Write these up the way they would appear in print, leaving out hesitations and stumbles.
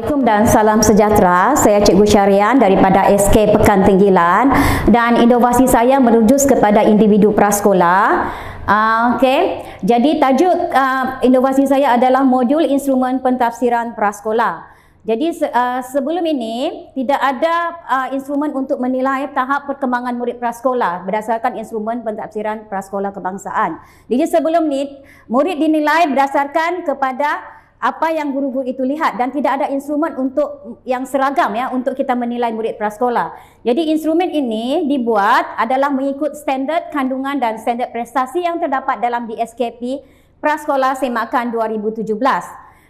Assalamualaikum dan salam sejahtera. Saya Cikgu Syarian daripada SK Pekan Tenggilan dan inovasi saya merujuk kepada individu prasekolah. Okey. Jadi tajuk inovasi saya adalah modul instrumen pentafsiran prasekolah. Jadi sebelum ini tidak ada instrumen untuk menilai tahap perkembangan murid prasekolah berdasarkan instrumen pentafsiran prasekolah kebangsaan. Jadi sebelum ini murid dinilai berdasarkan kepada apa yang guru-guru itu lihat dan tidak ada instrumen untuk yang seragam ya untuk kita menilai murid prasekolah. Jadi instrumen ini dibuat adalah mengikut standard kandungan dan standard prestasi yang terdapat dalam DSKP Prasekolah Semakan 2017.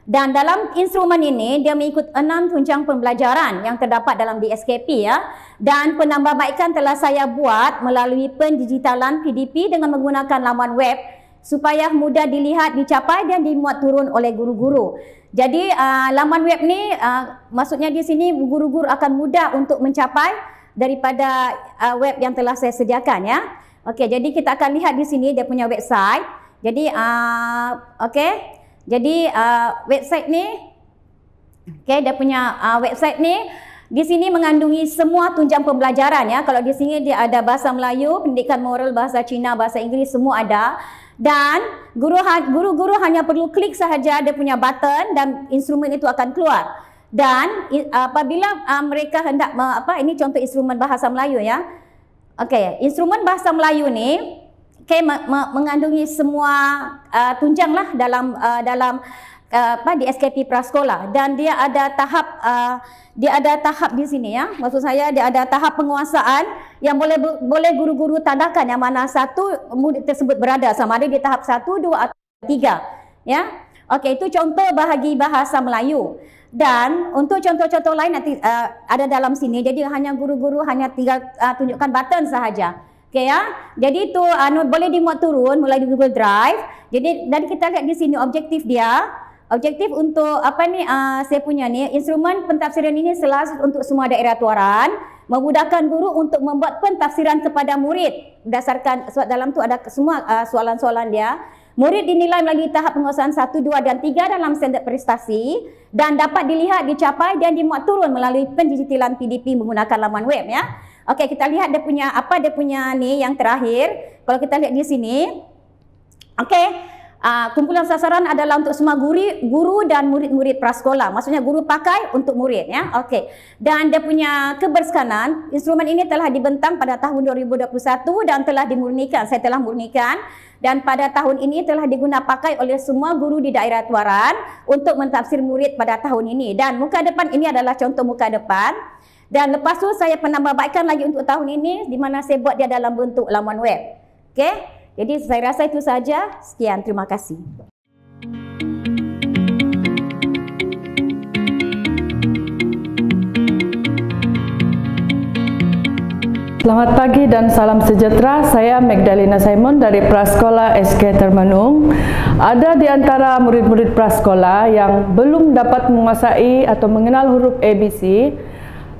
Dan dalam instrumen ini dia mengikut 6 tunjang pembelajaran yang terdapat dalam DSKP ya. Dan penambahbaikan telah saya buat melalui pendigitalan PDP dengan menggunakan laman web supaya mudah dilihat, dicapai dan dimuat turun oleh guru-guru. Jadi laman web ni maksudnya di sini guru-guru akan mudah untuk mencapai daripada web yang telah saya sediakan ya. Okey, jadi kita akan lihat di sini dia punya website. Jadi okey. Jadi website ni dia punya website ni di sini mengandungi semua tunjang pembelajaran ya. Kalau di sini dia ada bahasa Melayu, pendidikan moral, bahasa Cina, bahasa Inggeris, semua ada. Dan guru-guru hanya perlu klik sahaja dia punya button dan instrumen itu akan keluar. Dan apabila mereka hendak ini contoh instrumen bahasa Melayu ya. Okey, instrumen bahasa Melayu ni mengandungi semua tunjang lah dalam di SKP Prasekolah dan dia ada tahap di sini ya. Maksud saya dia ada tahap penguasaan yang boleh guru-guru tandakan yang mana satu murid tersebut berada, sama ada di tahap 1, 2 atau 3 ya. Okey, itu contoh bahagi bahasa Melayu. Dan untuk contoh-contoh lain nanti ada dalam sini. Jadi hanya guru-guru hanya tinggal tunjukkan button sahaja. Okey ya. Jadi itu boleh dimuat turun melalui Google Drive. Jadi dan kita lihat di sini objektif dia. Objektif untuk saya punya ni instrumen pentafsiran ini selaras untuk semua daerah tuaran, memudahkan guru untuk membuat pentafsiran kepada murid berdasarkan sebab dalam tu ada semua soalan-soalan dia. Murid dinilai melalui tahap penguasaan 1, 2 dan 3 dalam standard prestasi dan dapat dilihat, dicapai dan dimuat turun melalui pendigitalan PDP menggunakan laman web ya. Okey, kita lihat dia punya ni yang terakhir. Kalau kita lihat di sini. Okey. Kumpulan sasaran adalah untuk semua guru dan murid-murid prasekolah. Maksudnya guru pakai untuk murid ya. Okey. Dan dia punya keberskanan, instrumen ini telah dibentang pada tahun 2021 dan telah dimurnikan. Saya telah murnikan dan pada tahun ini telah digunakan pakai oleh semua guru di daerah tuaran untuk mentafsir murid pada tahun ini. Dan muka depan ini adalah contoh muka depan. Dan lepas tu saya penambahbaikan lagi untuk tahun ini di mana saya buat dia dalam bentuk laman web. Okey. Jadi saya rasa itu saja. Sekian, terima kasih. Selamat pagi dan salam sejahtera. Saya Magdalena Simon dari Prasekolah SK Termenung. Ada di antara murid-murid prasekolah yang belum dapat menguasai atau mengenal huruf ABC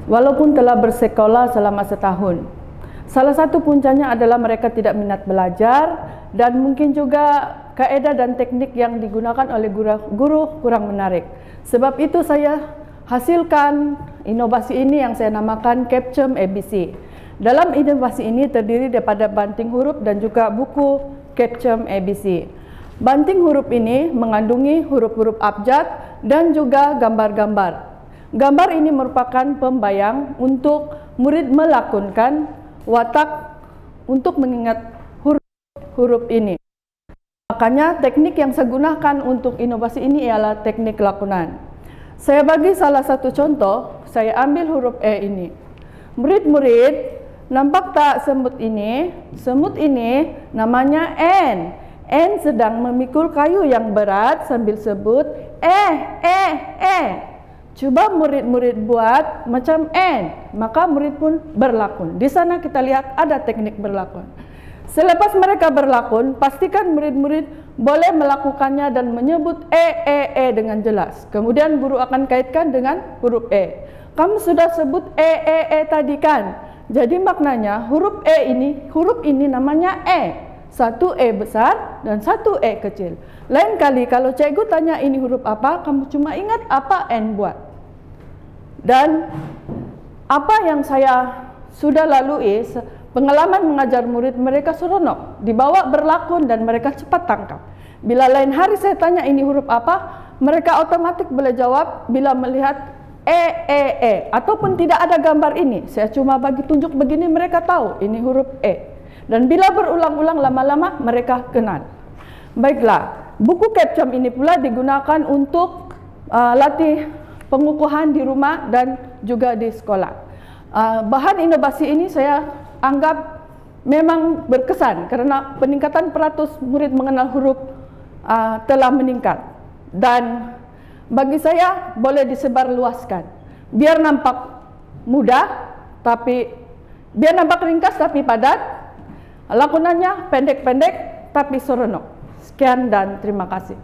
walaupun telah bersekolah selama setahun. Salah satu puncanya adalah mereka tidak minat belajar dan mungkin juga kaedah dan teknik yang digunakan oleh guru kurang menarik. Sebab itu saya hasilkan inovasi ini yang saya namakan Capcom ABC. Dalam inovasi ini terdiri daripada banting huruf dan juga buku Capcom ABC. Banting huruf ini mengandungi huruf-huruf abjad dan juga gambar-gambar. Gambar ini merupakan pembayang untuk murid melakonkan watak untuk mengingat huruf ini. Makanya teknik yang saya gunakan untuk inovasi ini ialah teknik lakonan. Saya bagi salah satu contoh, saya ambil huruf E ini. Murid-murid, nampak tak semut ini? Semut ini namanya N. N sedang memikul kayu yang berat sambil sebut Cuba murid-murid buat macam N, maka murid pun berlakon. Di sana kita lihat ada teknik berlakon. Selepas mereka berlakon, pastikan murid-murid boleh melakukannya dan menyebut E dengan jelas. Kemudian guru akan kaitkan dengan huruf E. Kamu sudah sebut E tadi kan? Jadi maknanya huruf ini namanya E. Satu E besar dan satu E kecil. Lain kali kalau cikgu tanya ini huruf apa, kamu cuma ingat apa N buat. Dan apa yang saya sudah lalui, pengalaman mengajar murid, mereka seronok, dibawa berlakon dan mereka cepat tangkap. Bila lain hari saya tanya ini huruf apa, mereka otomatis boleh jawab. Bila melihat ataupun tidak ada gambar ini, saya cuma bagi tunjuk begini, mereka tahu ini huruf E. Dan bila berulang-ulang lama-lama mereka kenal. Baiklah, buku Capcom ini pula digunakan untuk latih pengukuhan di rumah dan juga di sekolah. Bahan inovasi ini saya anggap memang berkesan karena peningkatan peratus murid mengenal huruf telah meningkat. Dan bagi saya boleh disebarluaskan. Biar nampak mudah, tapi biar nampak ringkas tapi padat. Lakonannya pendek-pendek tapi seronok. Sekian dan terima kasih.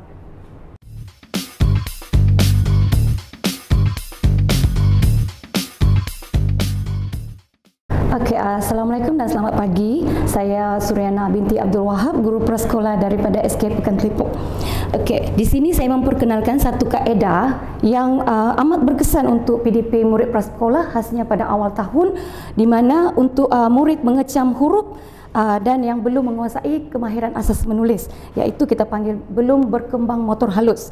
Assalamualaikum dan selamat pagi. Saya Suryana binti Abdul Wahab, guru prasekolah daripada SK Pekan Telipuk. Di sini saya memperkenalkan satu kaedah yang amat berkesan untuk PDP murid prasekolah khasnya pada awal tahun, di mana untuk murid mengecam huruf dan yang belum menguasai kemahiran asas menulis, iaitu kita panggil belum berkembang motor halus.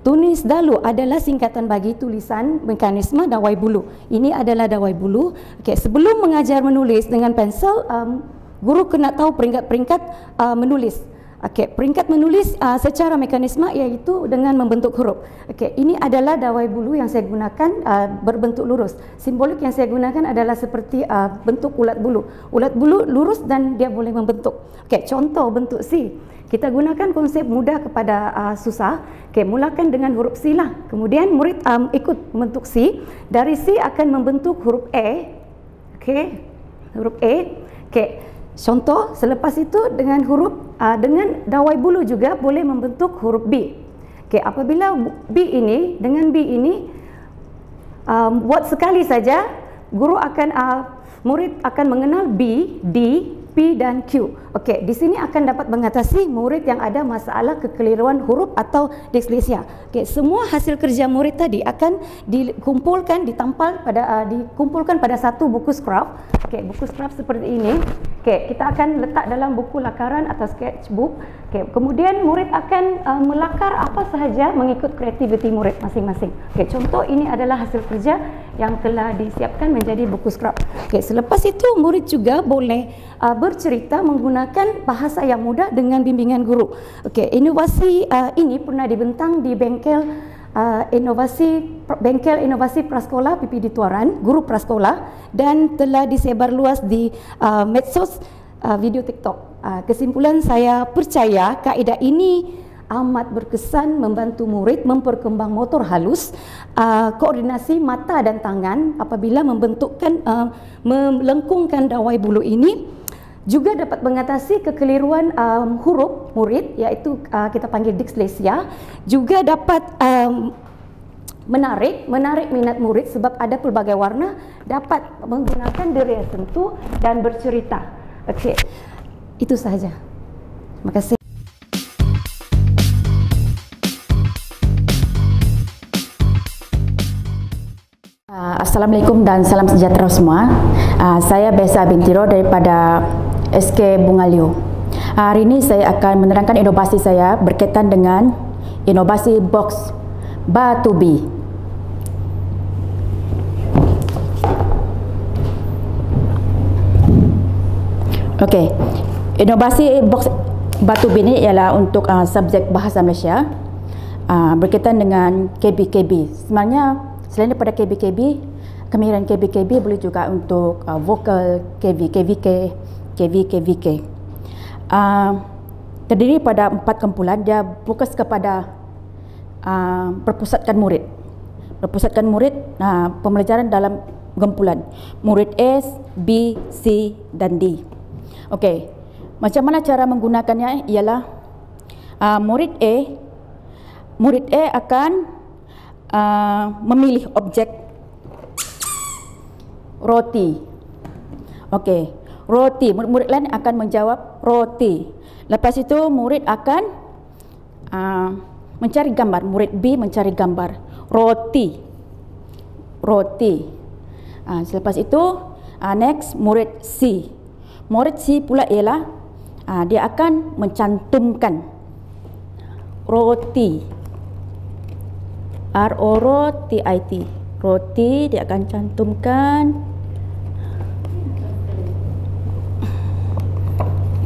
Tunis dalu adalah singkatan bagi tulisan mekanisme dawai bulu. Ini adalah dawai bulu. Sebelum mengajar menulis dengan pensel, guru kena tahu peringkat-peringkat menulis. Peringkat menulis secara mekanisme iaitu dengan membentuk huruf. Ini adalah dawai bulu yang saya gunakan berbentuk lurus. Simbolik yang saya gunakan adalah seperti bentuk ulat bulu. Ulat bulu lurus dan dia boleh membentuk. Contoh bentuk C. Kita gunakan konsep mudah kepada susah. Mulakan dengan huruf C lah. Kemudian murid ikut membentuk C. Dari C akan membentuk huruf E. Huruf E. Contoh, selepas itu dengan huruf dengan dawai bulu juga boleh membentuk huruf B. Apabila B ini dengan B ini buat sekali saja, guru akan murid akan mengenal B, D, P dan Q. Di sini akan dapat mengatasi murid yang ada masalah kekeliruan huruf atau disleksia. Semua hasil kerja murid tadi akan dikumpulkan, dikumpulkan pada satu buku scrap. Buku scrap seperti ini. Kita akan letak dalam buku lakaran atau sketchbook. Kemudian murid akan melakar apa sahaja mengikut kreativiti murid masing-masing. Contoh ini adalah hasil kerja yang telah disiapkan menjadi buku scrap. Selepas itu murid juga boleh bercerita menggunakan bahasa yang mudah dengan bimbingan guru. Inovasi ini pernah dibentang di bengkel inovasi prasekolah PPD Tuaran, guru prasekolah, dan telah disebar luas di medsos video TikTok. Kesimpulan, saya percaya kaedah ini amat berkesan membantu murid memperkembang motor halus, koordinasi mata dan tangan apabila melengkungkan dawai bulu ini. Juga dapat mengatasi kekeliruan huruf murid, iaitu kita panggil disleksia. Juga dapat menarik minat murid sebab ada pelbagai warna, dapat menggunakan deriah sentuh dan bercerita. Itu sahaja. Terima kasih. Assalamualaikum dan salam sejahtera semua. Saya Besa binti Ro daripada SK Bungaliu. Hari ini saya akan menerangkan inovasi saya berkaitan dengan inovasi box batu B. Inovasi box batu B ini ialah untuk subjek bahasa Malaysia berkaitan dengan KB. Sebenarnya selain daripada KB, kemahiran KB boleh juga untuk vokal KVK. Terdiri pada 4 kumpulan. Dia fokus kepada berpusatkan murid. Pembelajaran dalam kumpulan murid S, B, C dan D. Macam mana cara menggunakannya ialah murid A akan memilih objek roti. Roti. Murid lain akan menjawab roti. Lepas itu murid akan mencari gambar. Murid B mencari gambar roti. roti. Selepas itu next murid C. Murid C pula ialah dia akan mencantumkan roti. R-O-R-T-I-T. Roti dia akan cantumkan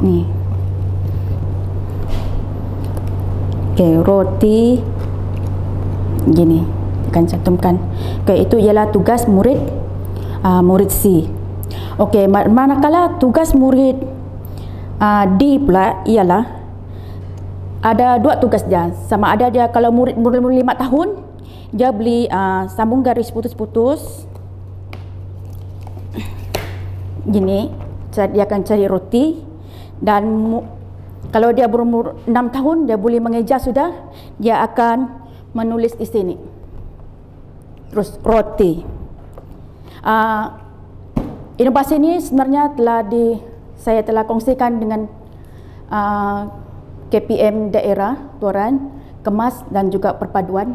ni. Okey, roti gini akan cantumkan. Okey, itu ialah tugas murid C. Okey, manakala tugas murid D pula ialah ada dua tugas dia. Sama ada dia kalau murid 5 tahun dia beli sambung garis putus-putus gini, dia akan cari roti. Dan kalau dia berumur 6 tahun dia boleh mengeja sudah, dia akan menulis di sini terus roti. Inovasi ini sebenarnya saya telah kongsikan dengan KPM daerah Tuaran, Kemas dan juga Perpaduan,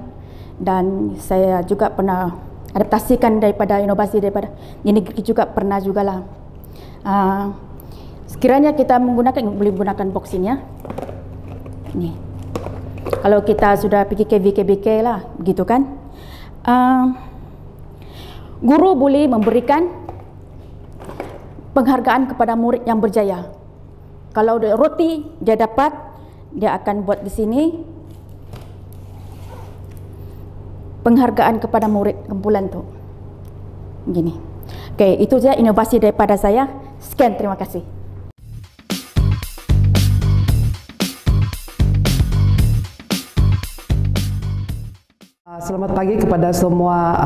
dan saya juga pernah adaptasikan daripada inovasi daripada di negeri juga pernah jugalah. Sekiranya kita boleh menggunakan box ini ya. Ni. Kalau kita sudah pergi KBK lah, begitu kan? Guru boleh memberikan penghargaan kepada murid yang berjaya. Kalau roti dia dapat, dia akan buat di sini penghargaan kepada murid kumpulan tu. Gini. Okey, itu saja inovasi daripada saya. Sekian, terima kasih. Selamat pagi kepada semua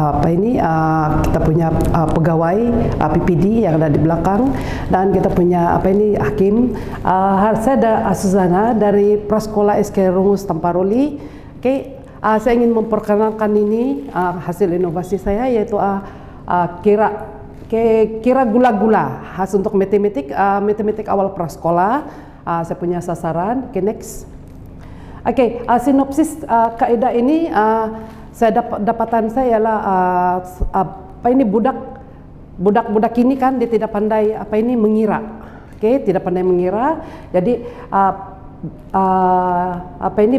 kita punya pegawai PPD yang ada di belakang, dan kita punya hakim. Saya ada Suzana dari Prasekolah SK Rungus Tamparoli. Saya ingin memperkenalkan ini hasil inovasi saya, yaitu kira gula-gula khas untuk matematik awal prasekolah. Saya punya sasaran. Next. Sinopsis kaedah ini dapatan saya ialah budak ini kan dia tidak pandai mengira. Tidak pandai mengira. Jadi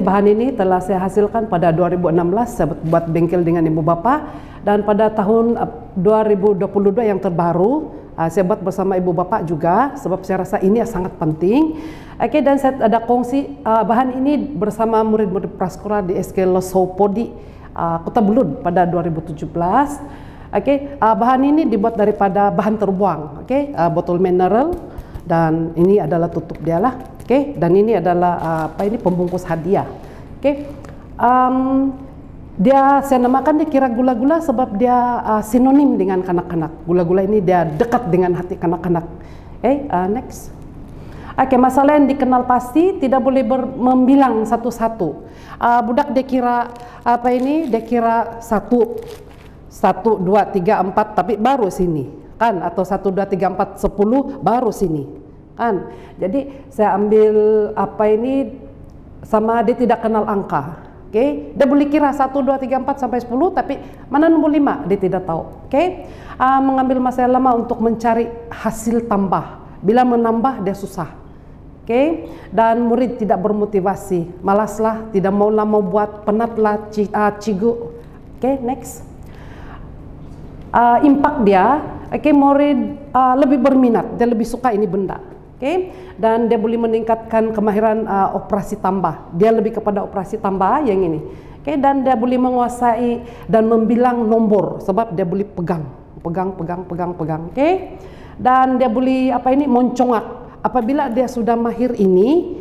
bahan ini telah saya hasilkan pada 2016, saya buat bengkel dengan ibu bapa, dan pada tahun 2022 yang terbaru saya buat bersama ibu bapa juga, sebab saya rasa ini sangat penting. Dan saya ada kongsi bahan ini bersama murid-murid prasekolah di SK Losopodi Kota Belud pada 2017. Bahan ini dibuat daripada bahan terbuang, botol mineral, dan ini adalah tutup dia lah. Dan ini adalah pembungkus hadiah. Saya namakan dia kira gula-gula sebab dia sinonim dengan kanak-kanak. Gula-gula ini dia dekat dengan hati kanak-kanak. Next. Masalah yang dikenal pasti tidak boleh membilang satu-satu. Budak dia kira dia kira 1, 2, 3, 4, tapi baru sini kan, atau 1, 2, 3, 4, 10 baru sini kan. Jadi saya ambil sama dia tidak kenal angka. Dia boleh kira 1, 2, 3, 4 sampai 10, tapi mana nombor 5 dia tidak tahu. Mengambil masa lama untuk mencari hasil tambah. Bila menambah dia susah. Dan murid tidak bermotivasi, malaslah, tidak mau lama buat, penatlah, cigu. Next. Impact dia, murid lebih berminat, dia lebih suka ini benda. Dan dia boleh meningkatkan kemahiran operasi tambah. Dia lebih kepada operasi tambah yang ini. Dan dia boleh menguasai dan membilang nombor sebab dia boleh pegang. Dan dia boleh moncongak. Apabila dia sudah mahir ini,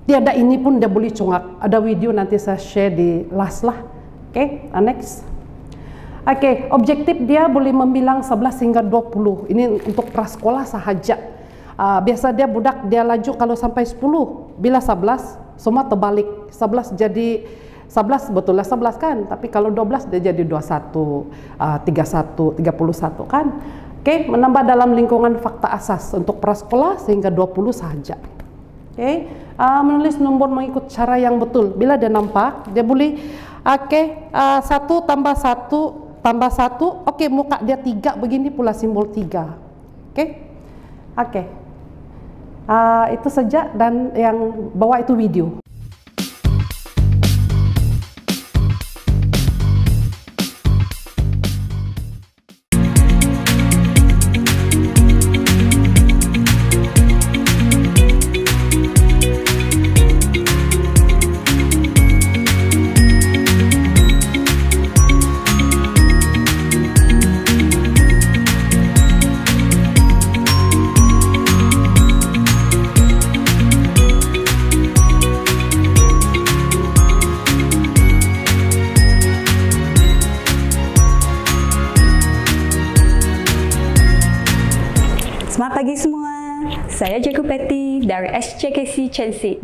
tiada ini pun dia boleh congak. Ada video nanti saya share di last lah. Next. Objektif dia boleh membilang 11 hingga 20. Ini untuk prasekolah sahaja. Biasa dia budak dia laju kalau sampai 10. Bila 11 semua terbalik. 11 jadi 11 betul lah 11 kan. Tapi kalau 12 dia jadi 21, 31, 31 kan. Menambah dalam lingkungan fakta asas untuk prasekolah sehingga 20 sahaja. Menulis nombor mengikut cara yang betul. Bila dia nampak, dia boleh 1 tambah 1 tambah 1, oke, muka dia 3 begini pula simbol 3. Oke. Itu saja, dan yang bawah itu video. Selamat pagi semua, saya Cikgu Patty dari SCKC Chensit.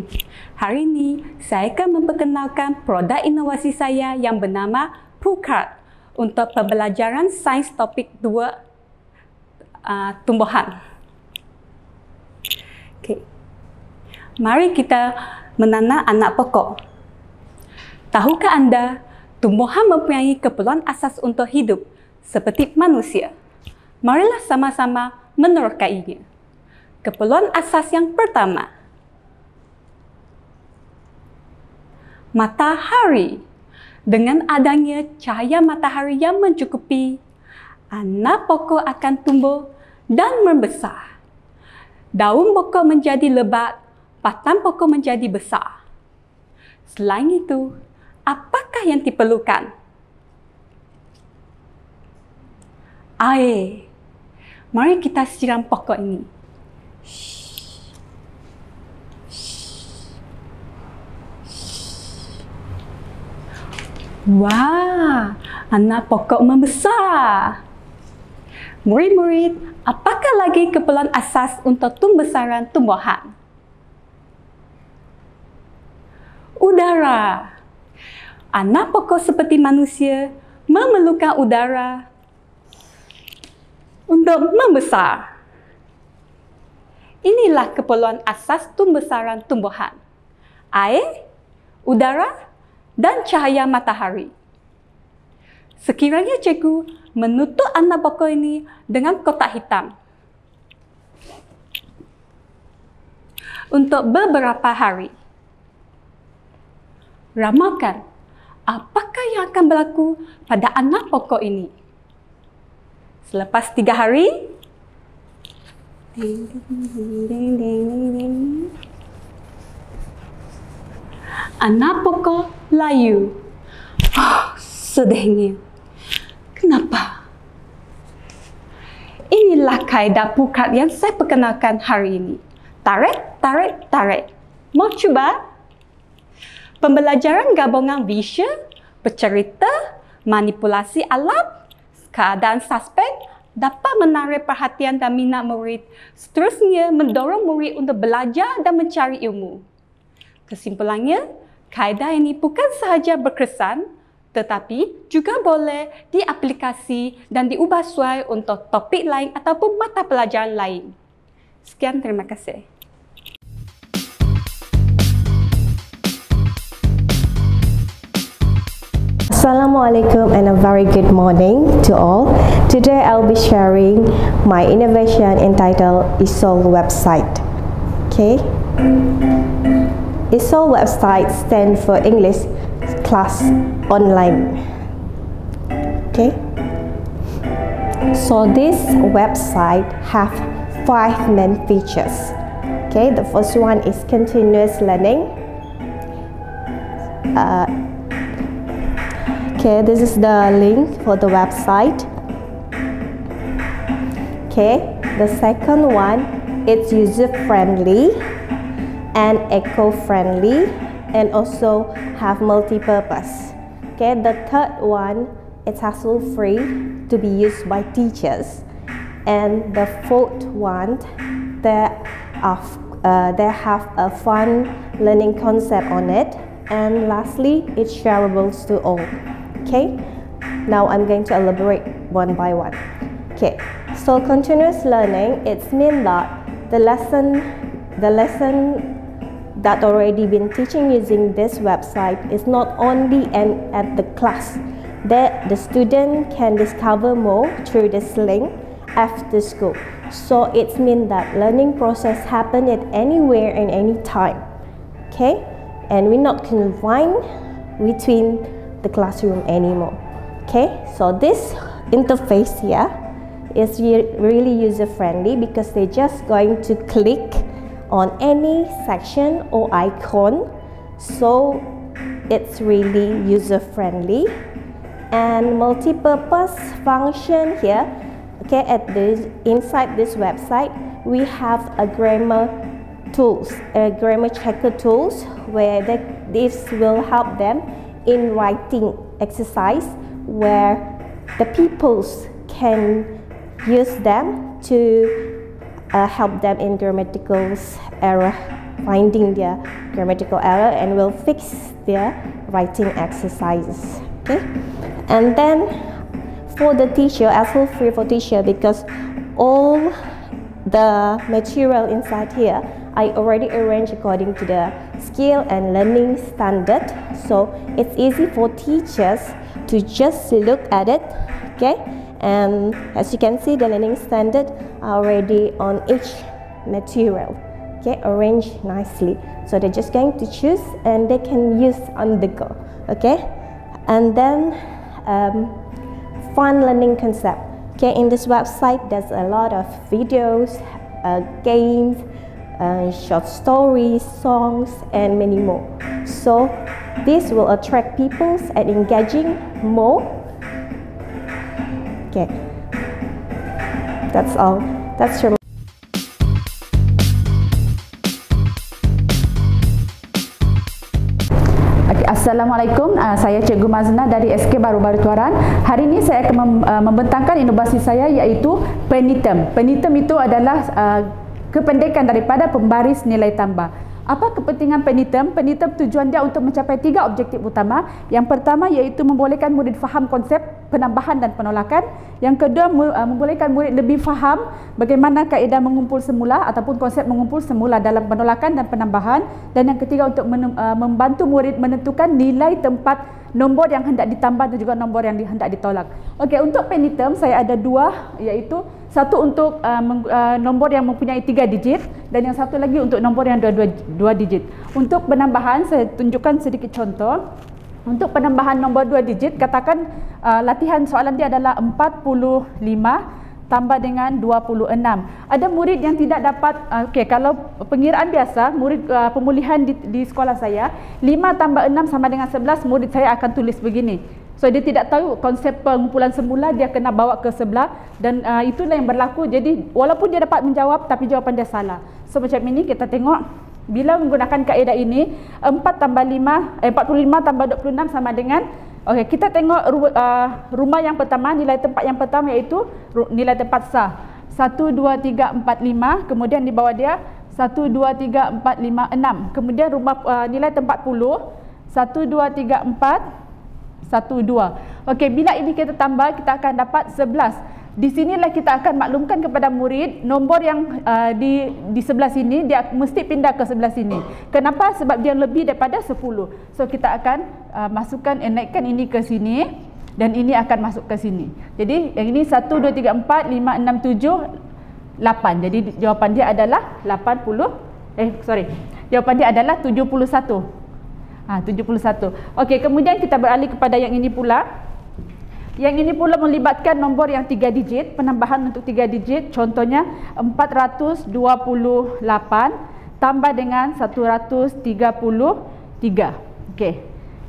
Hari ini, saya akan memperkenalkan produk inovasi saya yang bernama PruCard untuk pembelajaran sains topik 2 tumbuhan. Okay. Mari kita menanam anak pokok. Tahukah anda, tumbuhan mempunyai keperluan asas untuk hidup seperti manusia? Marilah sama-sama menerkainya. Keperluan asas yang pertama, matahari. Dengan adanya cahaya matahari yang mencukupi, anak pokok akan tumbuh dan membesar. Daun pokok menjadi lebat, batang pokok menjadi besar. Selain itu, apakah yang diperlukan? Air. Mari kita siram pokok ini. Wah, anak pokok membesar. Murid-murid, apakah lagi keperluan asas untuk pembesaran tumbuhan? Udara. Anak pokok seperti manusia memerlukan udara untuk membesar. Inilah keperluan asas pembesaran tumbuhan: air, udara, dan cahaya matahari. Sekiranya cikgu menutup anak pokok ini dengan kotak hitam untuk beberapa hari, ramalkan apakah yang akan berlaku pada anak pokok ini. Selepas 3 hari, anak pokok layu. Sedihnya. Kenapa? Inilah kaedah PruCard yang saya perkenalkan hari ini. Tarik, tarik, tarik. Mau cuba? Pembelajaran gabungan visual, bercerita, manipulasi alat, keadaan suspek dapat menarik perhatian dan minat murid, seterusnya mendorong murid untuk belajar dan mencari ilmu. Kesimpulannya, kaedah ini bukan sahaja berkesan, tetapi juga boleh diaplikasi dan diubah sesuai untuk topik lain ataupun mata pelajaran lain. Sekian, terima kasih. Assalamualaikum and a very good morning to all. Today I'll be sharing my innovation entitled ESOL website. Okay. ESOL website stands for English Class Online. Okay. So this website have 5 main features. Okay, the first one is continuous learning. Okay, this is the link for the website. Okay, the second one, it's user-friendly and eco-friendly and also have multi-purpose. Okay, the third one, it's hassle-free to be used by teachers. And the fourth one, they have a fun learning concept on it. And lastly, it's shareable to all. Okay, now I'm going to elaborate one by one. Okay, so continuous learning, it's mean that the lesson that already been teaching using this website is not only at the class, that the student can discover more through this link after school. So it means that learning process happen at anywhere and any time. Okay, and we're not confined between the classroom anymore. Okay, so this interface here is really user friendly because they're just going to click on any section or icon, so it's really user friendly. And multi-purpose function here, okay, at this inside this website we have a grammar tools, grammar checker tools, where this will help them in writing exercise, where the pupils can use them to help them in grammatical error, finding their grammatical error, and will fix their writing exercises. Okay, and then for the teacher, as well free for teacher, because all the material inside here I already arranged according to the skill and learning standard, so it's easy for teachers to just look at it. Okay, and as you can see, the learning standard are already on each material, okay, arranged nicely, so they're just going to choose and they can use on the go. Okay, and then fun learning concept. Okay, in this website there's a lot of videos, games, short stories, songs, and many more. So this will attract people and engaging more. Okay, that's all. That's your Assalamualaikum, saya Cikgu Mazna dari SK Baru-Baru Tuaran. Hari ini saya akan membentangkan inovasi saya, iaitu PENITEM. PENITEM itu adalah kependekan daripada pembaris nilai tambah. Apa kepentingan PENITEM? PENITEM tujuan dia untuk mencapai 3 objektif utama. Yang pertama iaitu membolehkan murid faham konsep penambahan dan penolakan. Yang kedua, membolehkan murid lebih faham bagaimana kaedah mengumpul semula ataupun konsep mengumpul semula dalam penolakan dan penambahan. Dan yang ketiga, untuk membantu murid menentukan nilai tempat nombor yang hendak ditambah dan juga nombor yang hendak ditolak. Okey, untuk PENITEM saya ada 2, iaitu satu untuk nombor yang mempunyai 3 digit dan yang satu lagi untuk nombor yang 2 digit. Untuk penambahan saya tunjukkan sedikit contoh. Untuk penambahan nombor 2 digit, katakan latihan soalan dia adalah 45 tambah dengan 26. Ada murid yang tidak dapat, okey, kalau pengiraan biasa, murid pemulihan di sekolah saya, 5 tambah 6 sama dengan 11, murid saya akan tulis begini. So dia tidak tahu konsep pengumpulan semula, dia kena bawa ke sebelah, dan itulah yang berlaku. Jadi walaupun dia dapat menjawab tapi jawapan dia salah. So macam ini kita tengok, bila menggunakan kaedah ini, 45 tambah 26 sama dengan, okey, kita tengok rumah yang pertama, nilai tempat yang pertama iaitu nilai tempat sah 1, 2, 3, 4, 5. Kemudian di bawah dia 1, 2, 3, 4, 5, 6. Kemudian rumah nilai tempat puluh 1, 2, 3, 4, 1, 2. Okey, bila ini kita tambah, kita akan dapat 11. Di sinilah kita akan maklumkan kepada murid nombor yang di sebelah sini dia mesti pindah ke sebelah sini. Kenapa? Sebab dia lebih daripada 10. So kita akan naikkan ini ke sini dan ini akan masuk ke sini. Jadi yang ini 1, 2, 3, 4, 5, 6, 7, 8. Jadi jawapan dia adalah 71. Jawapan dia adalah 71. 71. Okey, kemudian kita beralih kepada yang ini pula. Yang ini pula melibatkan nombor yang 3 digit, penambahan untuk 3 digit. Contohnya 428 tambah dengan 133. Okey.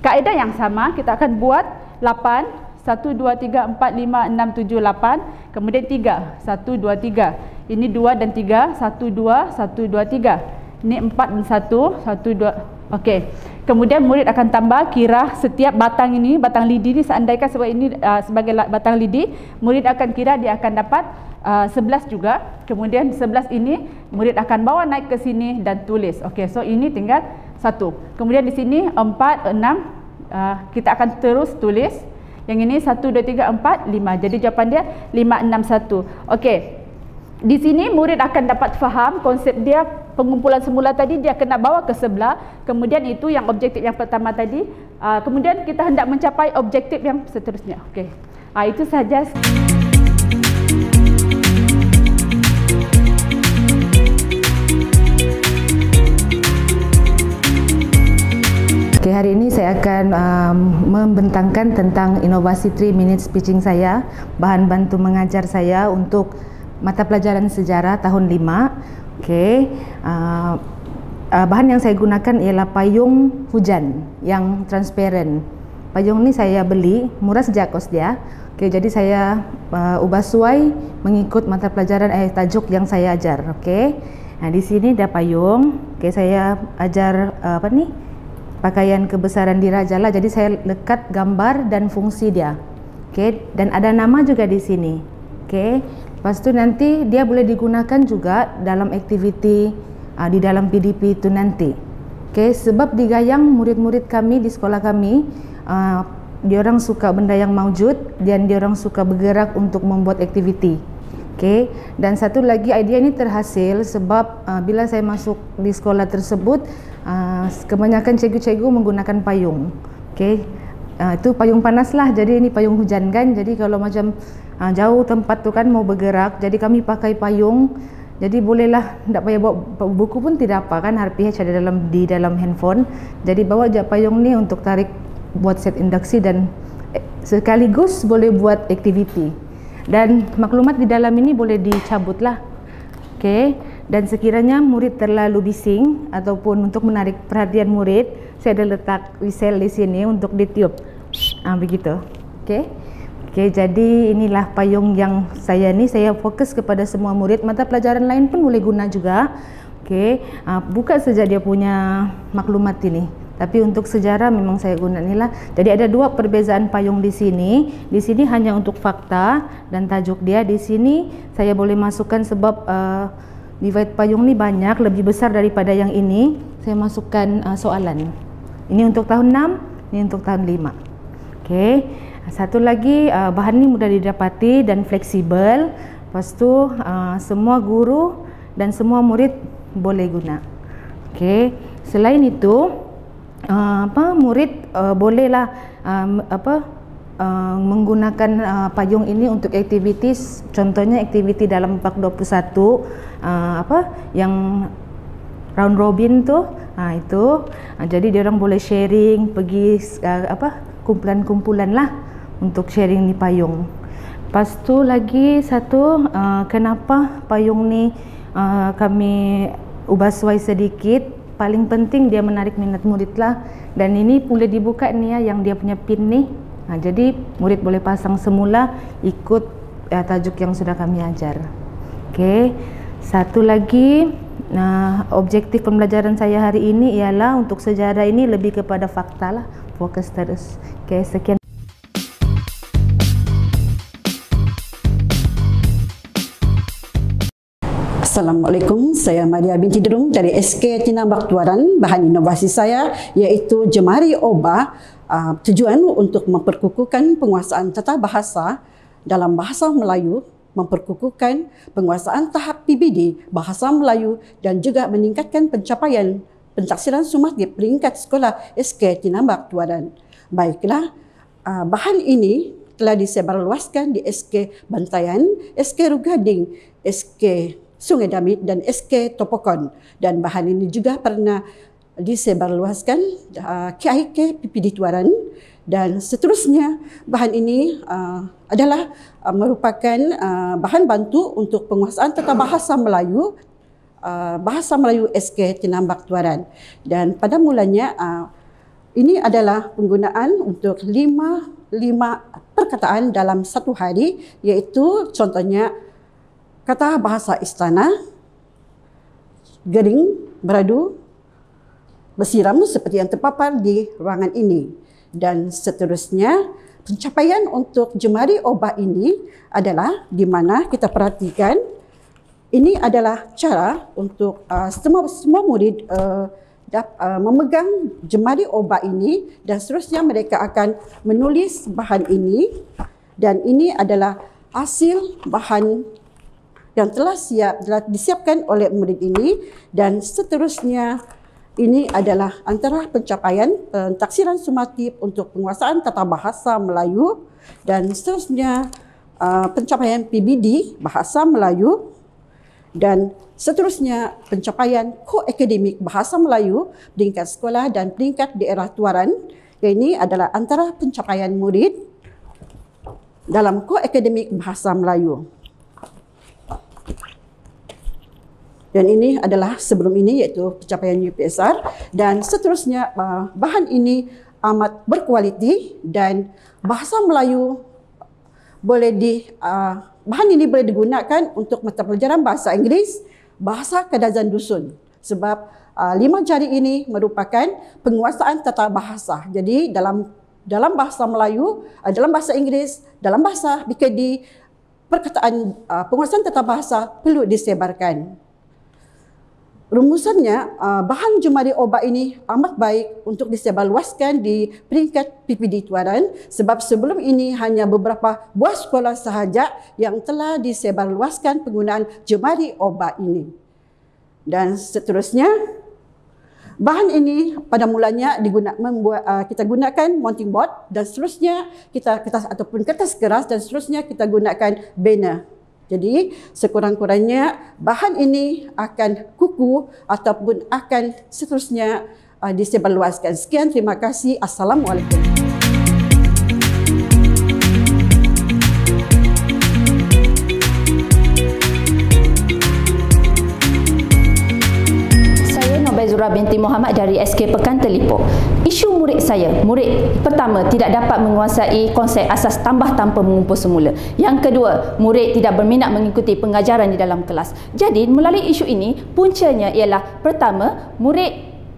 Kaedah yang sama, kita akan buat 8, 1, 2, 3, 4, 5, 6, 7, 8. Kemudian 3, 1, 2, 3. Ini 2 dan 3, 1, 2, 1, 2, 3. Ini 4 dan 1, 1, 2. Okey. Kemudian murid akan tambah, kira setiap batang ini, batang lidi ni, seandaikan sebab ini sebagai batang lidi, murid akan kira dia akan dapat 11 juga. Kemudian 11 ini murid akan bawa naik ke sini dan tulis. Okey, so ini tinggal 1. Kemudian di sini 4, 6, kita akan terus tulis. Yang ini 1, 2, 3, 4, 5. Jadi jawapan dia 5, 6, 1. Okey. Di sini murid akan dapat faham konsep dia, pengumpulan semula tadi dia kena bawa ke sebelah. Kemudian itu yang objektif yang pertama tadi, Kemudian kita hendak mencapai objektif yang seterusnya. Okey. Itu sahaja. Okay, hari ini saya akan membentangkan tentang inovasi 3 minutes speaking saya, bahan bantu mengajar saya untuk mata pelajaran sejarah tahun 5. Okay. Bahan yang saya gunakan ialah payung hujan yang transparent. Payung ni saya beli, murah sejak kos dia. Okay, jadi saya ubah suai mengikut mata pelajaran tajuk yang saya ajar. Okay. Nah, di sini ada payung. Okay, saya ajar pakaian kebesaran diraja lah, jadi saya lekat gambar dan fungsi dia. Okey, dan ada nama juga di sini. Okey. Lepas tu nanti dia boleh digunakan juga dalam aktiviti di dalam PDP itu nanti. Okey, sebab di Gayang murid-murid kami di sekolah kami diorang suka benda yang maujud dan diorang suka bergerak untuk membuat aktiviti. Okey, dan satu lagi idea ini terhasil sebab bila saya masuk di sekolah tersebut kebanyakan cikgu-cikgu menggunakan payung. Okey. Itu payung panas lah, jadi ini payung hujan kan. Jadi kalau macam jauh tempat tu kan mau bergerak, jadi kami pakai payung. Jadi bolehlah, tak payah bawa buku pun tidak apa kan, RPH ada di dalam handphone. Jadi bawa je payung ni untuk tarik buat set induksi dan sekaligus boleh buat aktiviti. Dan maklumat di dalam ini boleh dicabut lah. Okey. Dan sekiranya murid terlalu bising ataupun untuk menarik perhatian murid, saya ada letak whistle di sini untuk ditiup. Begitu. Okey. Okey, jadi inilah payung yang saya fokus kepada semua murid. Mata pelajaran lain pun boleh guna juga. Okey. Bukan saja dia punya maklumat ini, tapi untuk sejarah memang saya guna inilah. Jadi ada dua perbezaan payung di sini. Di sini hanya untuk fakta dan tajuk dia. Di sini saya boleh masukkan sebab divide payung ni banyak, lebih besar daripada yang ini. Saya masukkan soalan. Ini untuk tahun 6, ini untuk tahun 5. Okey. Satu lagi, bahan ni mudah didapati dan fleksibel. Lepas tu semua guru dan semua murid boleh guna. Okey. Selain itu, murid bolehlah menggunakan payung ini untuk aktivitas, contohnya aktiviti dalam 421 yang round robin tu, itu jadi dia orang boleh sharing, pergi kumpulan-kumpulan lah untuk sharing ni payung. Lepas tu lagi satu, kenapa payung ni kami ubah suai sedikit, paling penting dia menarik minat murid lah. Dan ini boleh dibuka ni yang dia punya pin ni. Jadi murid boleh pasang semula ikut tajuk yang sudah kami ajar. Okey. Satu lagi, objektif pembelajaran saya hari ini ialah untuk sejarah ini lebih kepada fakta lah, fokus terus. Okey, sekian. Assalamualaikum, saya Maria binti Derung dari SK Tinambak Tuaran. Bahan inovasi saya iaitu jemari obah. Tujuan untuk memperkukuhkan penguasaan tata bahasa dalam bahasa Melayu, memperkukuhkan penguasaan tahap PBD bahasa Melayu dan juga meningkatkan pencapaian pentaksiran sumatri peringkat sekolah SK Tinambak Tuaran. Baiklah, bahan ini telah disebarluaskan di SK Bantayan, SK Rugading, SK Sungai Damit dan SK Topokon, dan bahan ini juga pernah disebarluaskan KIK PPD Tuaran, dan seterusnya bahan ini adalah merupakan bahan bantu untuk penguasaan tata bahasa Melayu SK Tinambak Tuaran. Dan pada mulanya ini adalah penggunaan untuk 5 perkataan dalam satu hari, iaitu contohnya kata bahasa istana, gering, beradu, bersiram seperti yang terpapar di ruangan ini. Dan seterusnya, pencapaian untuk jemari obah ini adalah di mana kita perhatikan ini adalah cara untuk semua murid memegang jemari obah ini, dan seterusnya mereka akan menulis bahan ini, dan ini adalah hasil bahan yang telah disiapkan oleh murid ini. Dan seterusnya ini adalah antara pencapaian pentaksiran sumatif untuk penguasaan tata bahasa Melayu dan seterusnya pencapaian PBD Bahasa Melayu dan seterusnya pencapaian ko-akademik Bahasa Melayu peringkat sekolah dan peringkat daerah tuaran. Ini adalah antara pencapaian murid dalam ko-akademik Bahasa Melayu. Dan ini adalah sebelum ini iaitu pencapaian UPSR dan seterusnya bahan ini amat berkualiti dan bahasa Melayu bahan ini boleh digunakan untuk mata pelajaran bahasa Inggeris, bahasa Kadazan Dusun sebab 5 jari ini merupakan penguasaan tata bahasa. Jadi dalam bahasa Melayu, dalam bahasa Inggeris, dalam bahasa BKD, perkataan penguasaan tata bahasa perlu disebarkan. Rumusannya, bahan jemari obat ini amat baik untuk disebarluaskan di peringkat PPD tuaran sebab sebelum ini hanya beberapa buah sekolah sahaja yang telah disebarluaskan penggunaan jemari obat ini. Dan seterusnya, bahan ini pada mulanya kita gunakan mounting board dan seterusnya ataupun kertas keras dan seterusnya kita gunakan banner. Jadi sekurang-kurangnya bahan ini akan kukuh ataupun akan seterusnya disebarluaskan. Sekian, terima kasih. Assalamualaikum. Zura binti Muhammad dari SK Pekan Telipuk. Isu murid pertama tidak dapat menguasai konsep asas tambah tanpa mengumpul semula. Yang kedua, murid tidak berminat mengikuti pengajaran di dalam kelas. Jadi melalui isu ini, puncanya ialah pertama,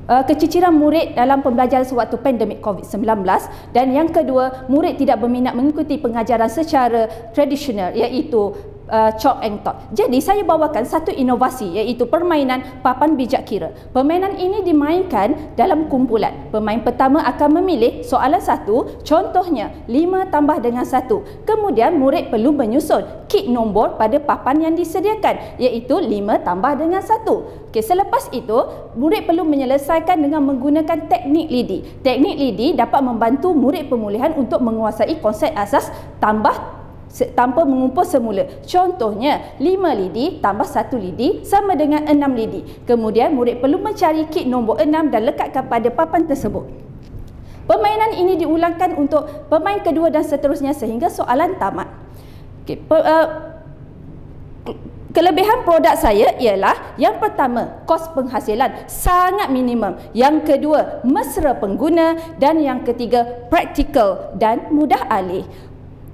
keciciran murid dalam pembelajaran sewaktu pandemik COVID-19 dan yang kedua, murid tidak berminat mengikuti pengajaran secara tradisional iaitu chalk and talk. Jadi saya bawakan satu inovasi iaitu permainan papan bijak kira. Permainan ini dimainkan dalam kumpulan. Pemain pertama akan memilih soalan satu, contohnya 5 tambah dengan 1. Kemudian murid perlu menyusun key nombor pada papan yang disediakan iaitu 5 tambah dengan 1. Okey, selepas itu murid perlu menyelesaikan dengan menggunakan teknik lidi. Teknik lidi dapat membantu murid pemulihan untuk menguasai konsep asas tambah tanpa mengumpul semula. Contohnya 5 lidi tambah 1 lidi sama dengan 6 lidi. Kemudian murid perlu mencari key nombor 6 dan lekatkan pada papan tersebut. Permainan ini diulangkan untuk pemain kedua dan seterusnya sehingga soalan tamat. Okay. Kelebihan produk saya ialah yang pertama, kos penghasilan sangat minimum. Yang kedua, mesra pengguna dan yang ketiga, praktikal dan mudah alih.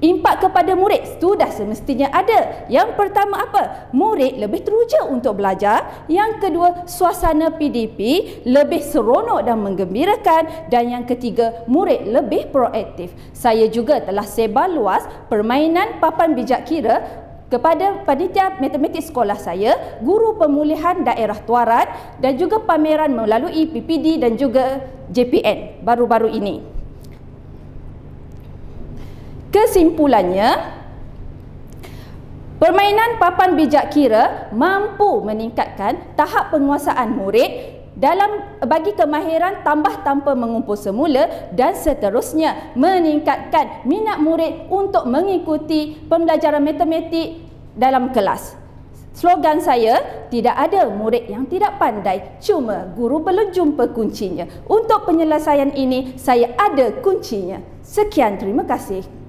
Impak kepada murid sudah semestinya ada. Yang pertama apa? Murid lebih teruja untuk belajar. Yang kedua, suasana PDP lebih seronok dan menggembirakan. Dan yang ketiga, murid lebih proaktif. Saya juga telah sebar luas permainan papan bijak kira kepada panitia matematik sekolah saya, guru pemulihan daerah tuaran dan juga pameran melalui PPD dan juga JPN baru-baru ini. Kesimpulannya, permainan papan bijak kira mampu meningkatkan tahap penguasaan murid dalam bagi kemahiran tambah tanpa mengumpul semula dan seterusnya meningkatkan minat murid untuk mengikuti pembelajaran matematik dalam kelas. Slogan saya, tidak ada murid yang tidak pandai, cuma guru belum jumpa kuncinya. Untuk penyelesaian ini, saya ada kuncinya. Sekian, terima kasih.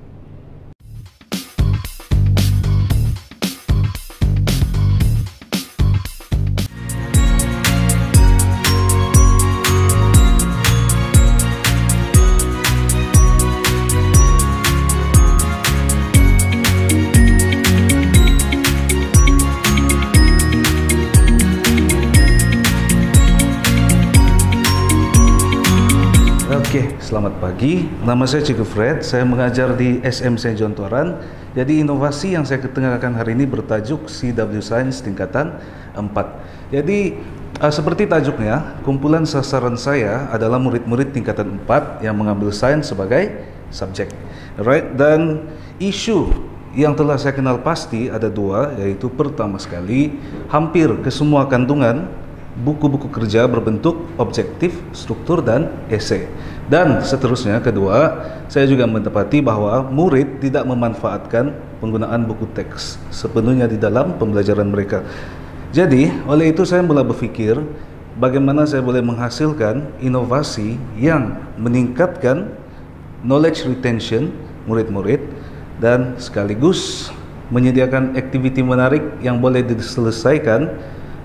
Okey, selamat pagi. Nama saya Cikgu Fred. Saya mengajar di SMC John Tuaran. Jadi inovasi yang saya ketengahkan hari ini bertajuk CW Science tingkatan 4. Jadi seperti tajuknya, kumpulan sasaran saya adalah murid-murid tingkatan 4 yang mengambil sains sebagai subjek. Right? Dan isu yang telah saya kenal pasti ada 2, yaitu pertama sekali, hampir ke semua kandungan buku-buku kerja berbentuk objektif, struktur, dan esei. Dan seterusnya, kedua, saya juga mendapati bahwa murid tidak memanfaatkan penggunaan buku teks sepenuhnya di dalam pembelajaran mereka. Jadi, oleh itu saya mulai berpikir bagaimana saya boleh menghasilkan inovasi yang meningkatkan knowledge retention murid-murid dan sekaligus menyediakan aktiviti menarik yang boleh diselesaikan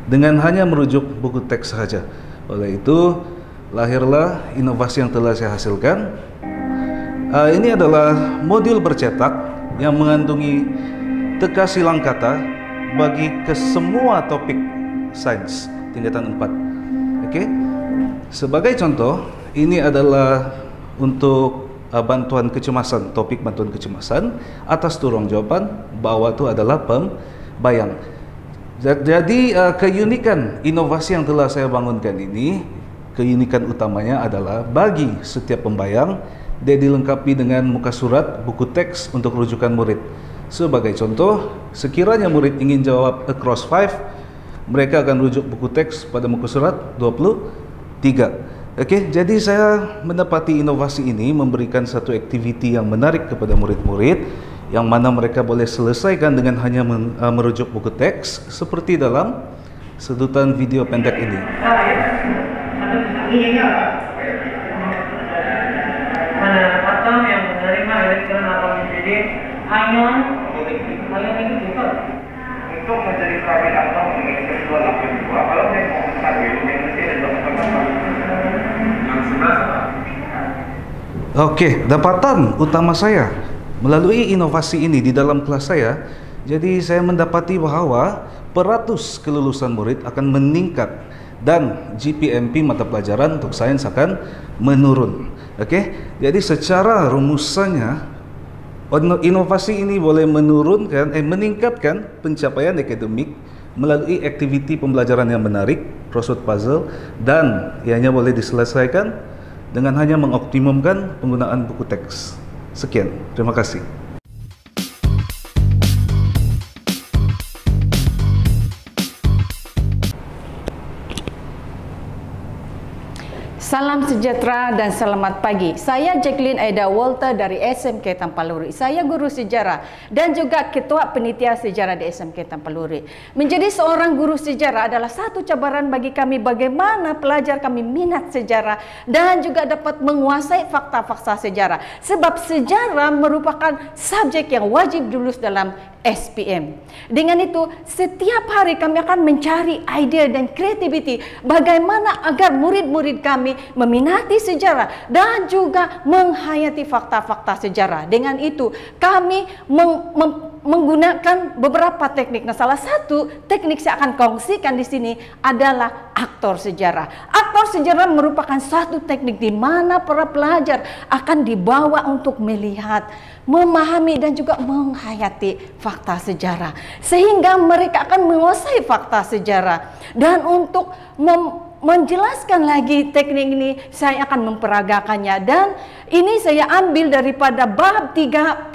dengan hanya merujuk buku teks sahaja. Oleh itu, lahirlah inovasi yang telah saya hasilkan. Ini adalah modul bercetak yang mengandungi teka silang kata bagi kesemua topik sains tingkatan 4. Oke. Sebagai contoh, ini adalah untuk bantuan kecemasan, topik bantuan kecemasan. Atas tu ruang jawapan, bawah tu adalah pembayang. Jadi keunikan inovasi yang telah saya bangunkan ini, keunikan utamanya adalah bagi setiap pembayang dia dilengkapi dengan muka surat buku teks untuk rujukan murid. Sebagai contoh, sekiranya murid ingin jawab across 5, mereka akan rujuk buku teks pada muka surat 23. Okey, jadi saya mendapati inovasi ini memberikan satu aktiviti yang menarik kepada murid-murid yang mana mereka boleh selesaikan dengan hanya merujuk buku teks seperti dalam sedutan video pendek ini. yang menerima elektron atau menjadi ion ini juga untuk menjadi private atau menjadi virtual kedua. Kalau saya mau mengambil yang mesti ada yang sebelah. Oke, dapatan utama saya melalui inovasi ini di dalam kelas saya, jadi saya mendapati bahwa peratus kelulusan murid akan meningkat dan GPMP mata pelajaran untuk sains akan menurun. Oke, jadi secara rumusannya inovasi ini boleh meningkatkan pencapaian akademik melalui aktiviti pembelajaran yang menarik, crossword puzzle, dan ianya boleh diselesaikan dengan hanya mengoptimumkan penggunaan buku teks. Sekian, terima kasih. Salam sejahtera dan selamat pagi. Saya Jacqueline Aida Walter dari SMK Tampaluri. Saya guru sejarah dan juga ketua penitia sejarah di SMK Tampaluri. Menjadi seorang guru sejarah adalah satu cabaran bagi kami bagaimana pelajar kami minat sejarah dan juga dapat menguasai fakta-fakta sejarah. Sebab sejarah merupakan subjek yang wajib dilulus dalam SPM. Dengan itu, setiap hari kami akan mencari ide dan kreativiti bagaimana agar murid-murid kami meminati sejarah dan juga menghayati fakta-fakta sejarah. Dengan itu, kami menggunakan beberapa teknik. Nah, salah satu teknik saya akan kongsikan di sini adalah aktor sejarah. Aktor sejarah merupakan satu teknik di mana para pelajar akan dibawa untuk melihat, memahami dan juga menghayati fakta sejarah sehingga mereka akan menguasai fakta sejarah. Dan untuk menjelaskan lagi teknik ini, saya akan memperagakannya, dan ini saya ambil daripada bab 3.6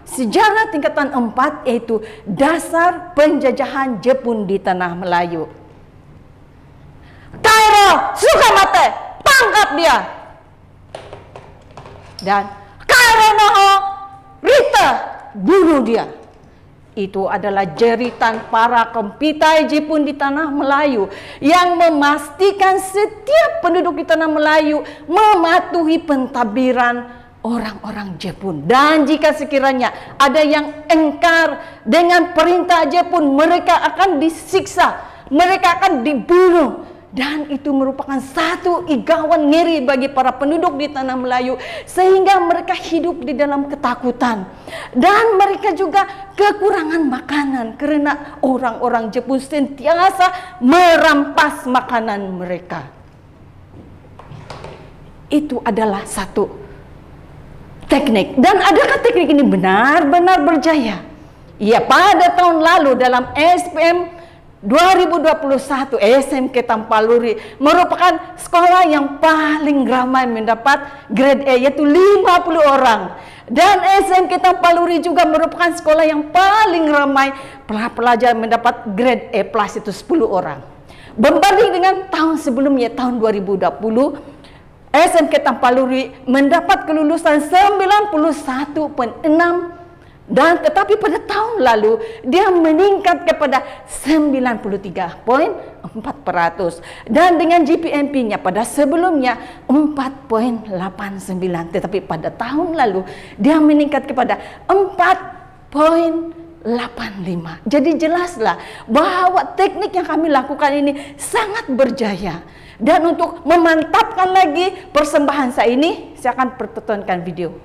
sejarah tingkatan 4, yaitu dasar penjajahan Jepun di tanah Melayu. Kairo Sukamate, tangkap dia. Dan Kairo Noho Rita, bunuh dia. Itu adalah jeritan para kempitai Jepun di tanah Melayu yang memastikan setiap penduduk di tanah Melayu mematuhi pentadbiran orang-orang Jepun. Dan jika sekiranya ada yang engkar dengan perintah Jepun, mereka akan disiksa, mereka akan dibunuh. Dan itu merupakan satu igawan ngeri bagi para penduduk di tanah Melayu, sehingga mereka hidup di dalam ketakutan. Dan mereka juga kekurangan makanan karena orang-orang Jepun sentiasa merampas makanan mereka. Itu adalah satu teknik. Dan adakah teknik ini benar-benar berjaya? Ya, pada tahun lalu dalam SPM 2021 SMK Tampaluri merupakan sekolah yang paling ramai mendapat grade A, yaitu 50 orang. Dan SMK Tampaluri juga merupakan sekolah yang paling ramai pelajar mendapat grade A plus, itu 10 orang. Berbanding dengan tahun sebelumnya, tahun 2020, SMK Tampaluri mendapat kelulusan 91.6, dan tetapi pada tahun lalu dia meningkat kepada 93.4%, dan dengan GPMP-nya pada sebelumnya 4.89, tetapi pada tahun lalu dia meningkat kepada 4.85. Jadi jelaslah bahwa teknik yang kami lakukan ini sangat berjaya. Dan untuk memantapkan lagi persembahan saya ini, saya akan pertontonkan video.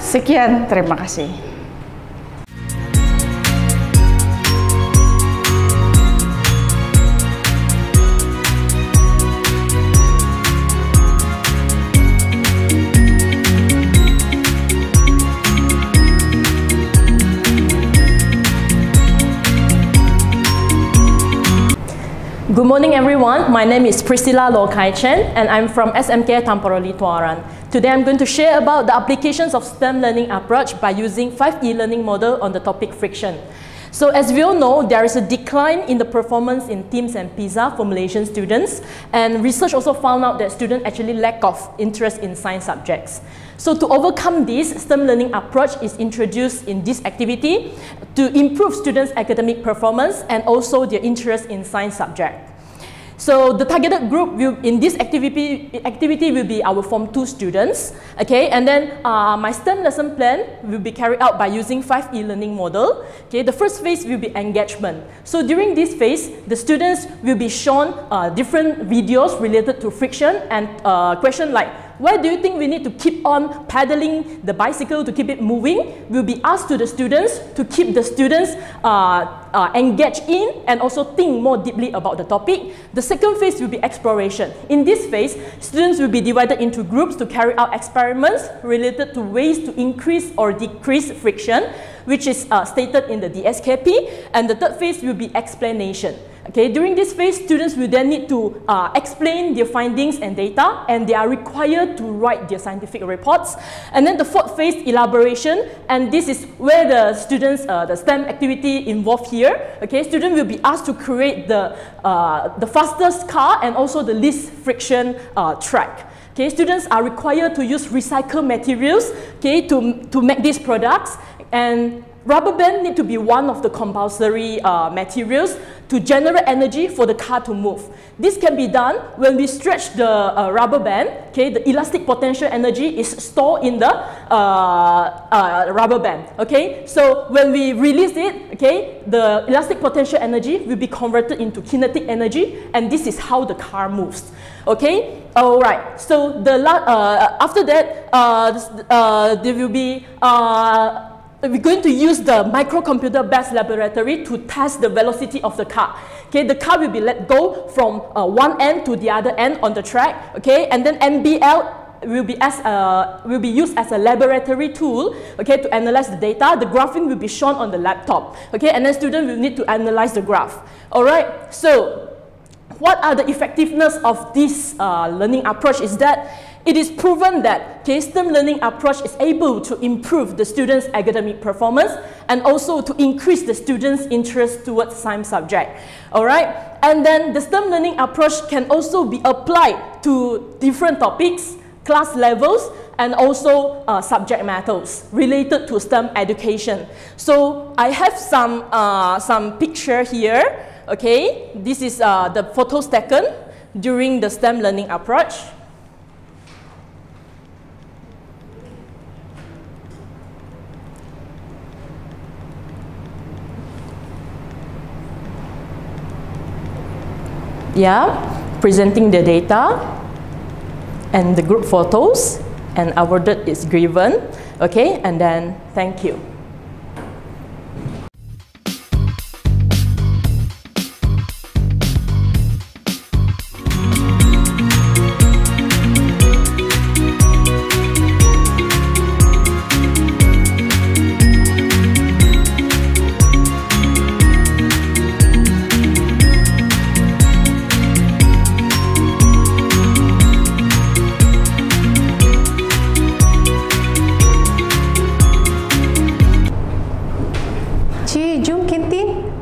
Sekian, terima kasih. Good morning everyone, my name is Priscilla Loh Kai Chen and I'm from SMK Tampurli Tuaran. Today I'm going to share about the applications of STEM learning approach by using 5 e-learning model on the topic friction. So as we all know, there is a decline in the performance in TIMSS and PISA for Malaysian students, and research also found out that students actually lack of interest in science subjects. So to overcome this, STEM learning approach is introduced in this activity to improve students' academic performance and also their interest in science subject. So the targeted group in this activity will be our Form 2 students, okay, and then my STEM lesson plan will be carried out by using 5 e-learning model. Okay, the first phase will be engagement. So during this phase, the students will be shown different videos related to friction and question like, why do you think we need to keep on pedaling the bicycle to keep it moving? Will be asked to the students to keep the students engaged in and also think more deeply about the topic. The second phase will be exploration. In this phase, students will be divided into groups to carry out experiments related to ways to increase or decrease friction, which is stated in the DSKP. And the third phase will be explanation. Okay, during this phase, students will then need to explain their findings and data, and they are required to write their scientific reports. And then the fourth phase, elaboration, and this is where the students, the STEM activity involved here. Okay, students will be asked to create the fastest car and also the least friction track. Okay, students are required to use recycled materials, okay, to make these products, and rubber band need to be one of the compulsory materials to generate energy for the car to move. This can be done when we stretch the rubber band. Okay, the elastic potential energy is stored in the rubber band. Okay, so when we release it, okay, the elastic potential energy will be converted into kinetic energy, and this is how the car moves. Okay, all right. So after that, there will be we're going to use the microcomputer-based laboratory to test the velocity of the car. Okay, the car will be let go from one end to the other end on the track. Okay, and then MBL will be used as a laboratory tool. Okay, to analyze the data. The graphing will be shown on the laptop. Okay, and then students will need to analyze the graph. All right. So, what are the effectiveness of this learning approach? Is that it is proven that STEM learning approach is able to improve the students' academic performance and also to increase the students' interest towards science subject. All right, and then the STEM learning approach can also be applied to different topics, class levels, and also subject matters related to STEM education. So I have some picture here. Okay, this is the photos taken during the STEM learning approach. presenting the data and the group photos, and awarded is given. Okay, and then thank you.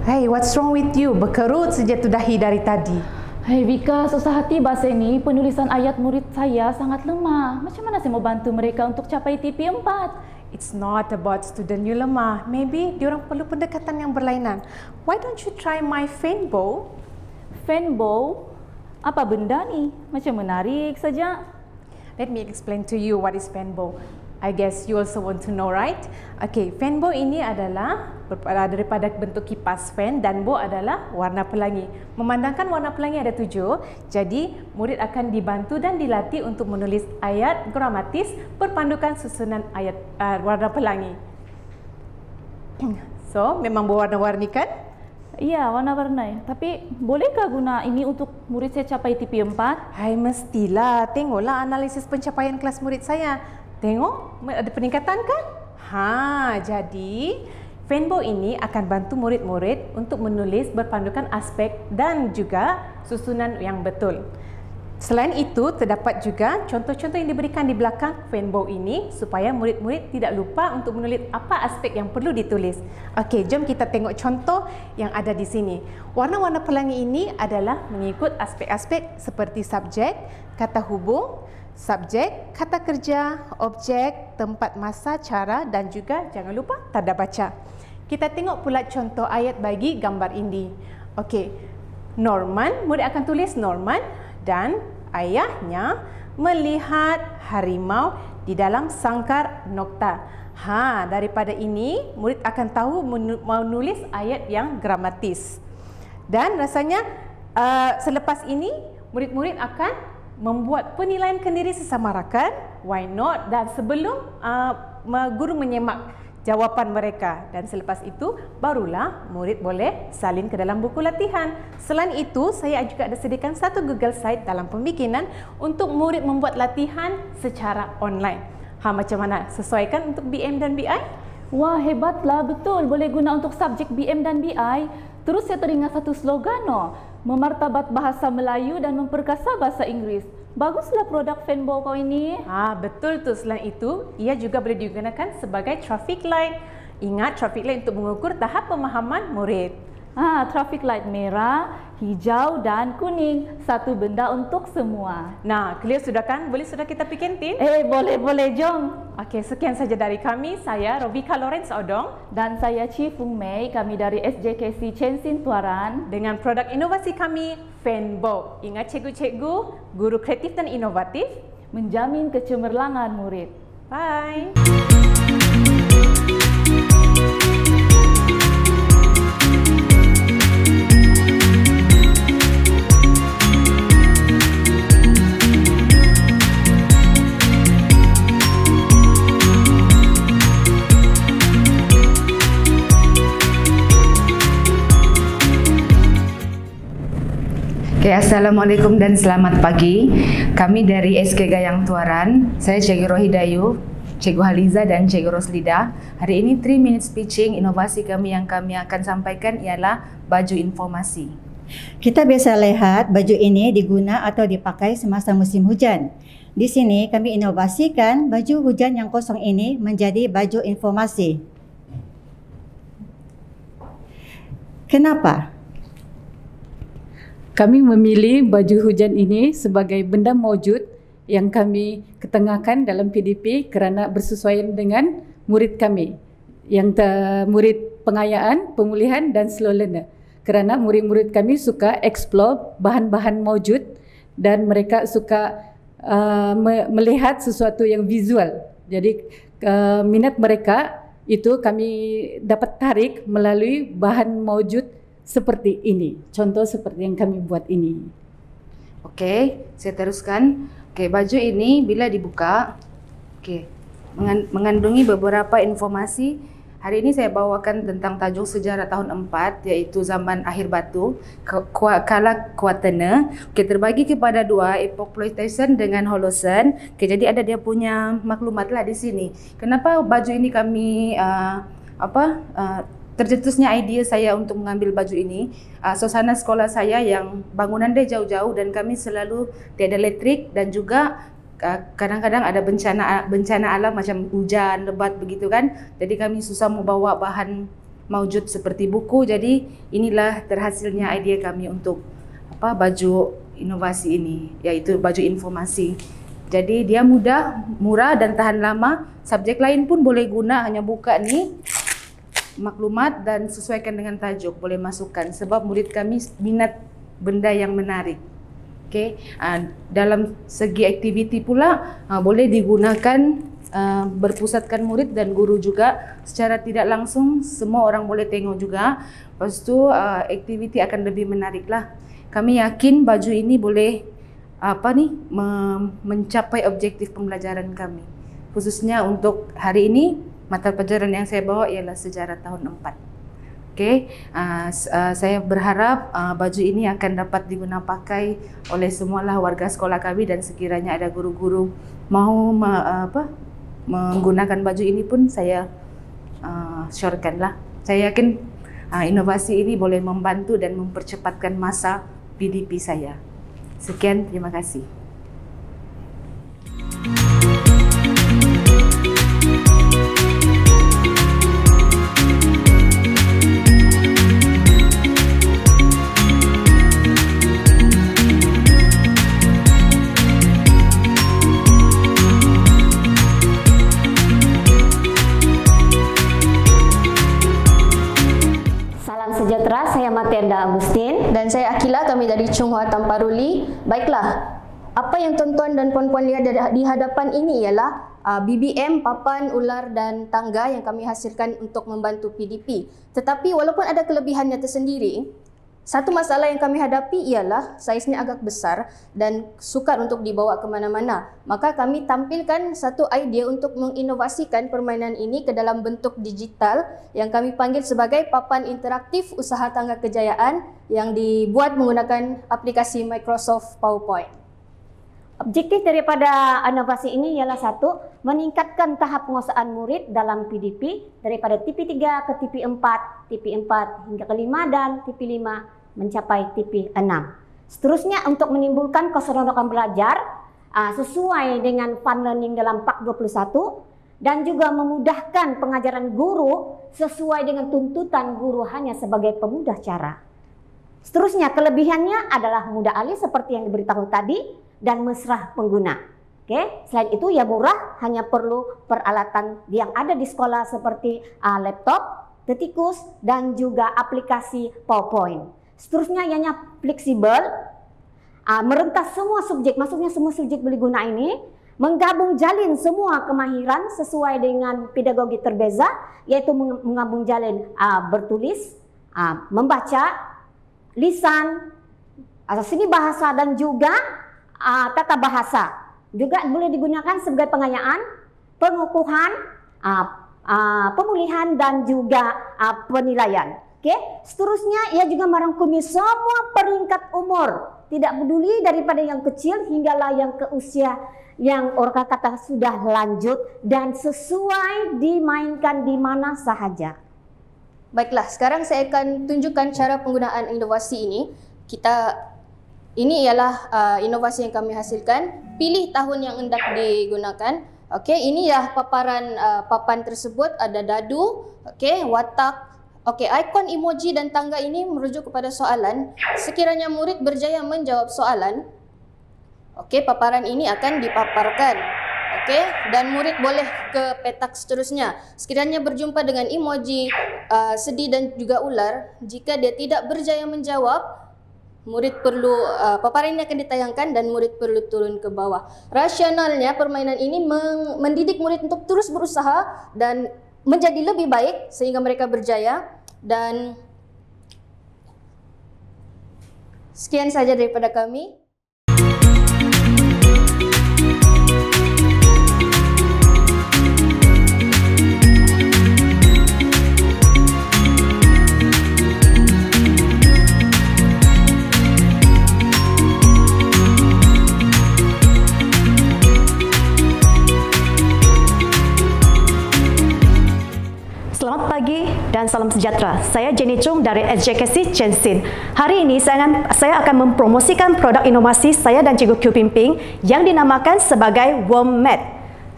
Hey, what's wrong with you? Berkerut saja tu dahi dari tadi. Hei Vika, susah hati bahasa ini. Penulisan ayat murid saya sangat lemah. Macam mana saya mau bantu mereka untuk capai TP 4? It's not about student you lemah. Maybe diorang perlu pendekatan yang berlainan. Why don't you try my Fanbow? Fanbow? Apa benda ni? Macam menarik saja. Let me explain to you what is Fanbow. I guess you also want to know, right? Okay, Fanbow ini adalah daripada bentuk kipas fan dan bow adalah warna pelangi. Memandangkan warna pelangi ada 7, jadi murid akan dibantu dan dilatih untuk menulis ayat gramatis berpandukan susunan ayat warna pelangi. So, memang berwarna-warni kan? Ya, warna-warni. Tapi bolehkah guna ini untuk murid saya capai TP 4? Hai, mestilah. Tengoklah analisis pencapaian kelas murid saya. Tengok, ada peningkatan kan? Jadi Fanbow ini akan bantu murid-murid untuk menulis berpandukan aspek dan juga susunan yang betul. Selain itu, terdapat juga contoh-contoh yang diberikan di belakang Fanbow ini supaya murid-murid tidak lupa untuk menulis apa aspek yang perlu ditulis. Okey, jom kita tengok contoh yang ada di sini. Warna-warna pelangi ini adalah mengikut aspek-aspek seperti subjek, kata hubung, subjek, kata kerja, objek, tempat, masa, cara dan juga jangan lupa tanda baca. Kita tengok pula contoh ayat bagi gambar ini. Okey, Norman, murid akan tulis Norman dan ayahnya melihat harimau di dalam sangkar nokta. Daripada ini murid akan tahu menulis ayat yang gramatis. Dan rasanya selepas ini murid-murid akan membuat penilaian kendiri sesama rakan, why not, dan sebelum guru menyemak jawapan mereka, dan selepas itu barulah murid boleh salin ke dalam buku latihan. Selain itu, saya juga ada sediakan satu Google Site dalam pembikinan untuk murid membuat latihan secara online. Macam mana? Sesuaikan untuk BM dan BI? Wah, hebatlah, betul. Boleh guna untuk subjek BM dan BI. Terus saya teringat satu slogan, memartabat bahasa Melayu dan memperkasa bahasa Inggris. Baguslah produk Fanbow kau ini. Betul tu. Selain itu, ia juga boleh digunakan sebagai traffic light. Ingat, traffic light untuk mengukur tahap pemahaman murid. Traffic light merah, hijau dan kuning. Satu benda untuk semua. Clear sudah kan? Sudah kita pergi kantin? Boleh, jom. Okey, sekian saja dari kami. Saya Robika Lawrence Odong. Dan saya Chi Fung Mei. Kami dari SJKC Chensin Tuaran. Dengan produk inovasi kami, Fanbow. Ingat cikgu-cikgu, guru kreatif dan inovatif menjamin kecemerlangan murid. Bye. Assalamualaikum dan selamat pagi. Kami dari SK Gayang Tuaran. Saya Cikgu Rohidayu, Cikgu Haliza dan Cikgu Roslida. Hari ini 3 minutes pitching inovasi kami yang kami akan sampaikan ialah baju informasi. Kita biasa lihat baju ini diguna atau dipakai semasa musim hujan. Di sini kami inovasikan baju hujan yang kosong ini menjadi baju informasi. Kenapa? Kami memilih baju hujan ini sebagai benda mewujud yang kami ketengahkan dalam PDP kerana bersesuaian dengan murid kami yang murid pengayaan, pemulihan dan slow learner. Kerana murid-murid kami suka explore bahan-bahan mewujud dan mereka suka melihat sesuatu yang visual. Jadi minat mereka itu kami dapat tarik melalui bahan mewujud seperti ini. Contoh seperti yang kami buat ini. Oke, saya teruskan. Oke, baju ini bila dibuka, oke, mengandungi beberapa informasi. Hari ini saya bawakan tentang tajuk sejarah tahun 4, yaitu zaman akhir batu, kala Kuatene. Oke, terbagi kepada dua, Epoch Pleistosen dengan Holocene. Oke, jadi ada dia punya maklumat lah di sini. Kenapa baju ini kami tercetusnya ide saya untuk mengambil baju ini. Suasana sekolah saya yang bangunan dia jauh-jauh dan kami selalu tiada elektrik dan juga kadang-kadang ada bencana alam macam hujan lebat begitu kan. Jadi kami susah membawa bahan maujud seperti buku. Jadi inilah terhasilnya ide kami untuk baju inovasi ini, yaitu baju informasi. Jadi dia mudah, murah dan tahan lama. Subjek lain pun boleh guna, hanya buka nih maklumat dan sesuaikan dengan tajuk, boleh masukkan sebab murid kami minat benda yang menarik. Okey, dalam segi aktiviti pula boleh digunakan berpusatkan murid dan guru juga secara tidak langsung, semua orang boleh tengok juga. Lepas tu aktiviti akan lebih menarik lah. Kami yakin baju ini boleh mencapai objektif pembelajaran kami. Khususnya untuk hari ini, mata pelajaran yang saya bawa ialah sejarah tahun 4. Okey, saya berharap baju ini akan dapat digunakan pakai oleh semualah warga sekolah kami dan sekiranya ada guru-guru mau menggunakan baju ini pun saya syorkanlah. Saya yakin inovasi ini boleh membantu dan mempercepatkan masa PDP saya. Sekian, terima kasih. Sejahtera, saya Matienda Agustin dan saya Akila, kami dari Chonghua Tamparuli. Baiklah, apa yang tuan-tuan dan puan-puan lihat di hadapan ini ialah BBM, papan, ular dan tangga yang kami hasilkan untuk membantu PDP. Tetapi walaupun ada kelebihannya tersendiri, satu masalah yang kami hadapi ialah saiznya agak besar dan sukar untuk dibawa ke mana-mana. Maka kami tampilkan satu idea untuk menginovasikan permainan ini ke dalam bentuk digital yang kami panggil sebagai papan interaktif usaha tangga kejayaan yang dibuat menggunakan aplikasi Microsoft PowerPoint. Objektif daripada inovasi ini ialah satu, meningkatkan tahap penguasaan murid dalam PDP daripada TP3 ke TP4, TP4 hingga ke-5 dan TP5 mencapai TP6. Seterusnya untuk menimbulkan keseronokan belajar sesuai dengan fun learning dalam PAK 21 dan juga memudahkan pengajaran guru sesuai dengan tuntutan guru hanya sebagai pemudah cara. Seterusnya kelebihannya adalah mudah alih seperti yang diberitahu tadi dan mesra pengguna. Oke, selain itu ya murah, hanya perlu peralatan yang ada di sekolah seperti laptop, tetikus dan juga aplikasi PowerPoint. Seterusnya ianya fleksibel, merentas semua subjek, maksudnya semua subjek boleh guna ini, menggabung jalin semua kemahiran sesuai dengan pedagogi terbeza, yaitu menggabung jalin bertulis, membaca, lisan, seni bahasa dan juga tata bahasa. Juga boleh digunakan sebagai pengayaan, pengukuhan, pemulihan dan juga penilaian. Oke, seterusnya ia juga merangkumi semua peringkat umur, tidak peduli daripada yang kecil hinggalah yang ke usia yang orang kata sudah lanjut dan sesuai dimainkan di mana sahaja. Baiklah, sekarang saya akan tunjukkan cara penggunaan inovasi ini. Ini ialah inovasi yang kami hasilkan. Pilih tahun yang hendak digunakan. Okey, ini ya papan tersebut, ada dadu, okey, watak. Okey, ikon emoji dan tangga ini merujuk kepada soalan. Sekiranya murid berjaya menjawab soalan, okey, paparan ini akan dipaparkan. Okey, dan murid boleh ke petak seterusnya. Sekiranya berjumpa dengan emoji sedih dan juga ular, jika dia tidak berjaya menjawab, murid perlu paparan ini akan ditayangkan dan murid perlu turun ke bawah. Rasionalnya permainan ini mendidik murid untuk terus berusaha dan menjadi lebih baik sehingga mereka berjaya. Dan sekian saja daripada kami. Selamat pagi dan salam sejahtera. Saya Jenny Chung dari SJKC Chensin. Hari ini saya akan mempromosikan produk inovasi saya dan Cikgu Q Pimping yang dinamakan sebagai WormMed.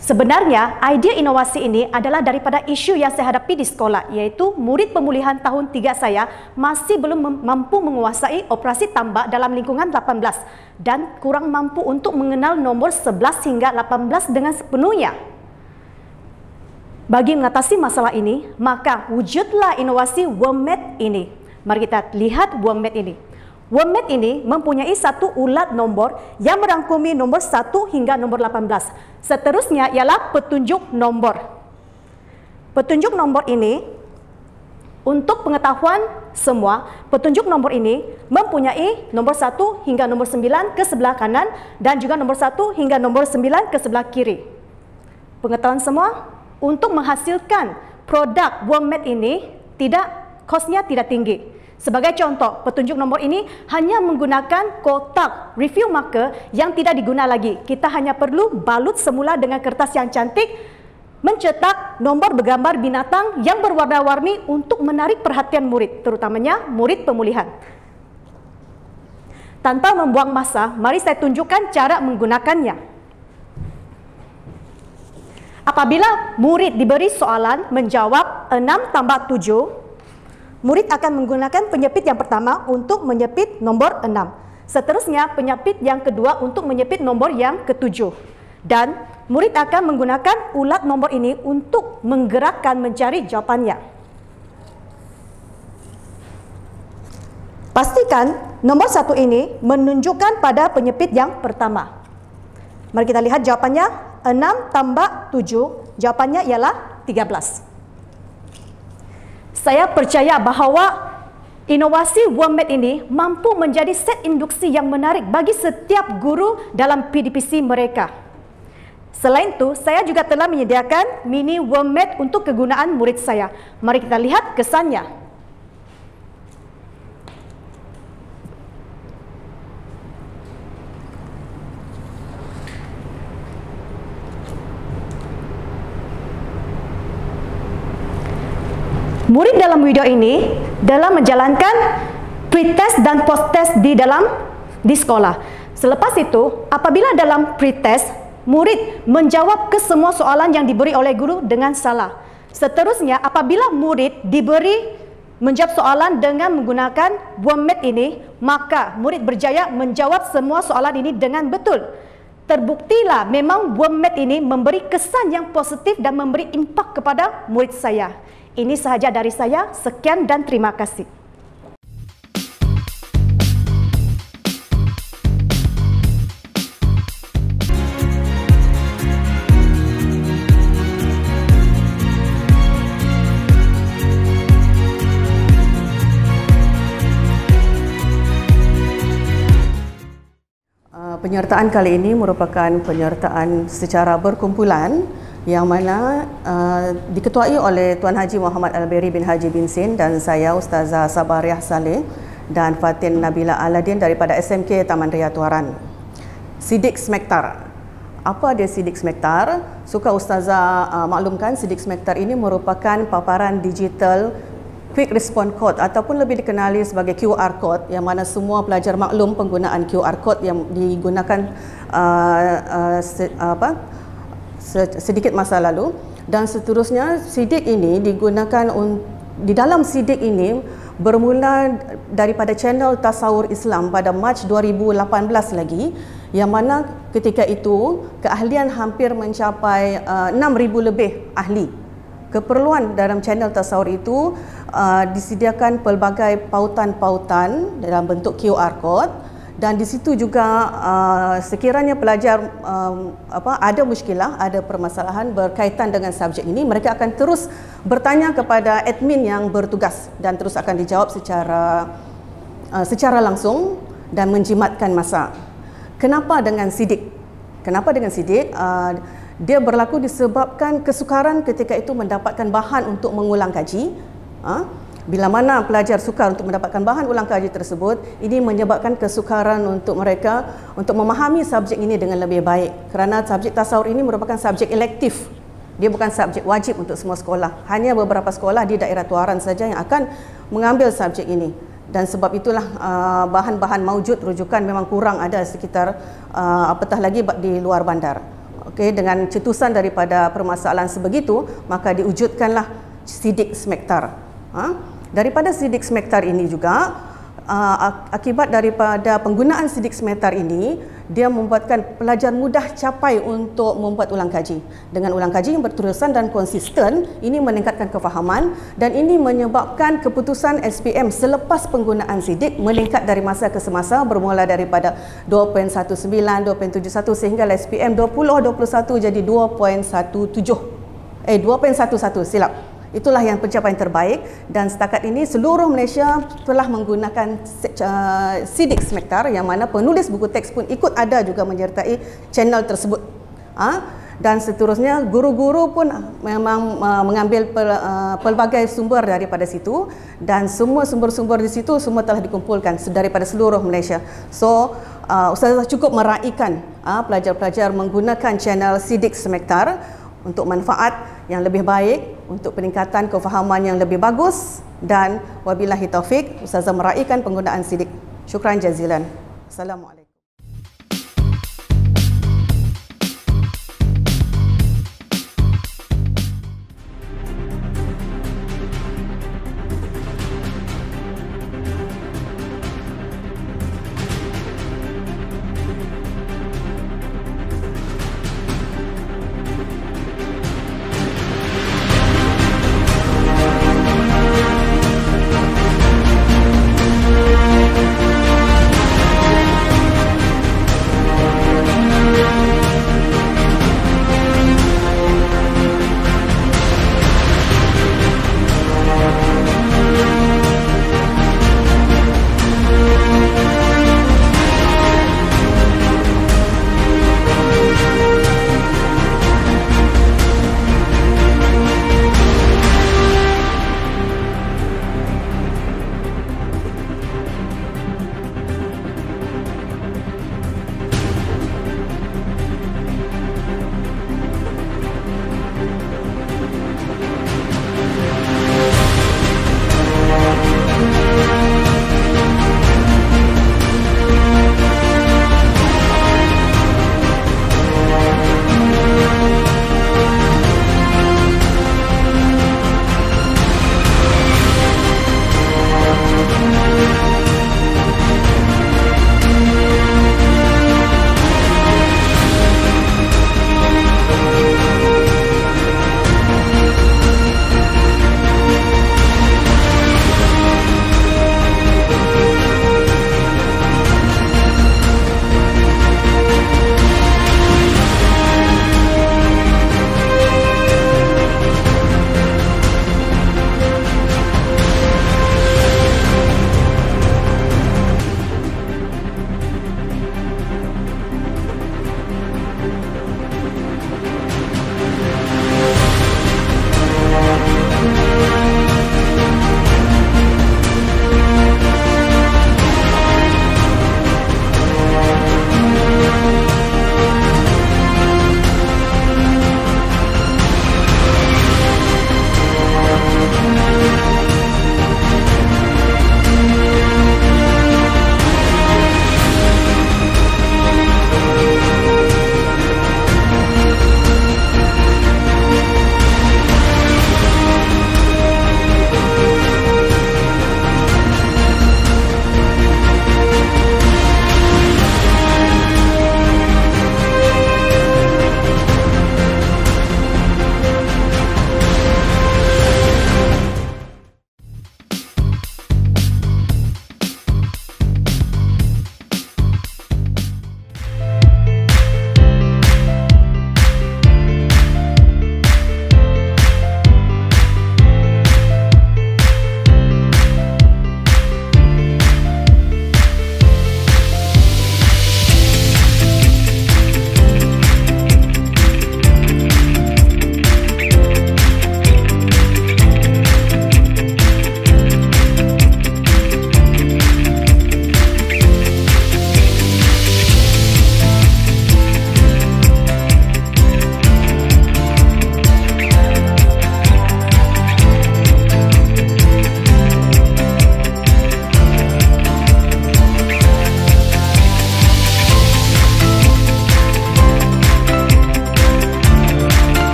Sebenarnya, idea inovasi ini adalah daripada isu yang saya hadapi di sekolah, iaitu murid pemulihan tahun 3 saya masih belum mampu menguasai operasi tambak dalam lingkungan 18 dan kurang mampu untuk mengenal nombor 11 hingga 18 dengan sepenuhnya. Bagi mengatasi masalah ini, maka wujudlah inovasi WormMed ini. Mari kita lihat WormMed ini. WormMed ini mempunyai satu ulat nombor yang merangkumi nombor 1 hingga nombor 18. Seterusnya ialah petunjuk nombor. Petunjuk nombor ini, untuk pengetahuan semua, petunjuk nombor ini mempunyai nombor 1 hingga nombor 9 ke sebelah kanan dan juga nombor 1 hingga nombor 9 ke sebelah kiri. Pengetahuan semua, untuk menghasilkan produk WormMed ini kosnya tidak tinggi. Sebagai contoh, petunjuk nombor ini hanya menggunakan kotak review marker yang tidak diguna lagi. Kita hanya perlu balut semula dengan kertas yang cantik, mencetak nombor bergambar binatang yang berwarna-warni untuk menarik perhatian murid, terutamanya murid pemulihan. Tanpa membuang masa, mari saya tunjukkan cara menggunakannya. Apabila murid diberi soalan menjawab 6 tambah 7, murid akan menggunakan penyepit yang pertama untuk menyepit nombor 6. Seterusnya penyepit yang kedua untuk menyepit nombor yang ke-7. Dan murid akan menggunakan ulat nombor ini untuk menggerakkan mencari jawapannya. Pastikan nomor 1 ini menunjukkan pada penyepit yang pertama. Mari kita lihat jawapannya. 6 tambah 7, jawapannya ialah 13. Saya percaya bahawa inovasi WormMed ini mampu menjadi set induksi yang menarik bagi setiap guru dalam PDPC mereka. Selain itu, saya juga telah menyediakan mini WormMed untuk kegunaan murid saya. Mari kita lihat kesannya. Murid dalam video ini dalam menjalankan pretest dan post-test di sekolah. Selepas itu, apabila dalam pretest, murid menjawab ke semua soalan yang diberi oleh guru dengan salah. Seterusnya, apabila murid diberi menjawab soalan dengan menggunakan WormMed ini, maka murid berjaya menjawab semua soalan ini dengan betul. Terbuktilah memang WormMed ini memberi kesan yang positif dan memberi impak kepada murid saya. Ini sahaja dari saya. Sekian dan terima kasih. Penyertaan kali ini merupakan penyertaan secara berkumpulan yang mana diketuai oleh Tuan Haji Muhammad Alberi bin Haji bin Sin dan saya Ustazah Sabariah Saleh dan Fatin Nabila Aladin daripada SMK Taman Raya Tuaran. Sidik Smektar. Apa dia Sidik Smektar? Suka Ustazah maklumkan, Sidik Smektar ini merupakan paparan digital Quick Response Code ataupun lebih dikenali sebagai QR Code, yang mana semua pelajar maklum penggunaan QR Code yang digunakan sedikit masa lalu. Dan seterusnya, sidik ini digunakan di dalam sidik ini bermula daripada channel Tasawur Islam pada Mac 2018 lagi, yang mana ketika itu keahlian hampir mencapai 6,000 lebih ahli. Keperluan dalam channel Tasawur itu disediakan pelbagai pautan-pautan dalam bentuk QR Code. Dan di situ juga sekiranya pelajar ada muskilah, ada permasalahan berkaitan dengan subjek ini, mereka akan terus bertanya kepada admin yang bertugas dan terus akan dijawab secara langsung dan menjimatkan masa. Kenapa dengan sidik? Kenapa dengan sidik? Dia berlaku disebabkan kesukaran ketika itu mendapatkan bahan untuk mengulang kaji. Bila mana pelajar sukar untuk mendapatkan bahan ulang kaji tersebut, ini menyebabkan kesukaran untuk mereka untuk memahami subjek ini dengan lebih baik. Kerana subjek tasawur ini merupakan subjek elektif Dia bukan subjek wajib untuk semua sekolah. Hanya beberapa sekolah di daerah Tuaran saja yang akan mengambil subjek ini. Dan sebab itulah bahan-bahan maujud rujukan memang kurang ada sekitar apatah lagi di luar bandar. Okey, dengan cetusan daripada permasalahan sebegitu, maka diwujudkanlah Sidik Smektar. Daripada Sidik Smektar ini juga, akibat daripada penggunaan Sidik Smektar ini, dia membuatkan pelajar mudah capai untuk membuat ulang kaji. Dengan ulang kaji yang berterusan dan konsisten, ini meningkatkan kefahaman dan ini menyebabkan keputusan SPM selepas penggunaan sidik meningkat dari masa ke semasa, bermula daripada 2.19, 2.71 sehingga SPM 2021 jadi 2.11, silap. Itulah yang pencapaian terbaik dan setakat ini seluruh Malaysia telah menggunakan Sidik Smektar yang mana penulis buku teks pun ikut ada juga menyertai channel tersebut. Dan seterusnya guru-guru pun memang mengambil pelbagai sumber daripada situ dan semua sumber-sumber di situ semua telah dikumpulkan daripada seluruh Malaysia. So Ustazah cukup meraihkan pelajar-pelajar menggunakan channel Sidik Smektar untuk manfaat yang lebih baik, untuk peningkatan kefahaman yang lebih bagus dan wabillahi taufik, Ustazah meraihkan penggunaan sidik. Syukran jazilan. Assalamualaikum.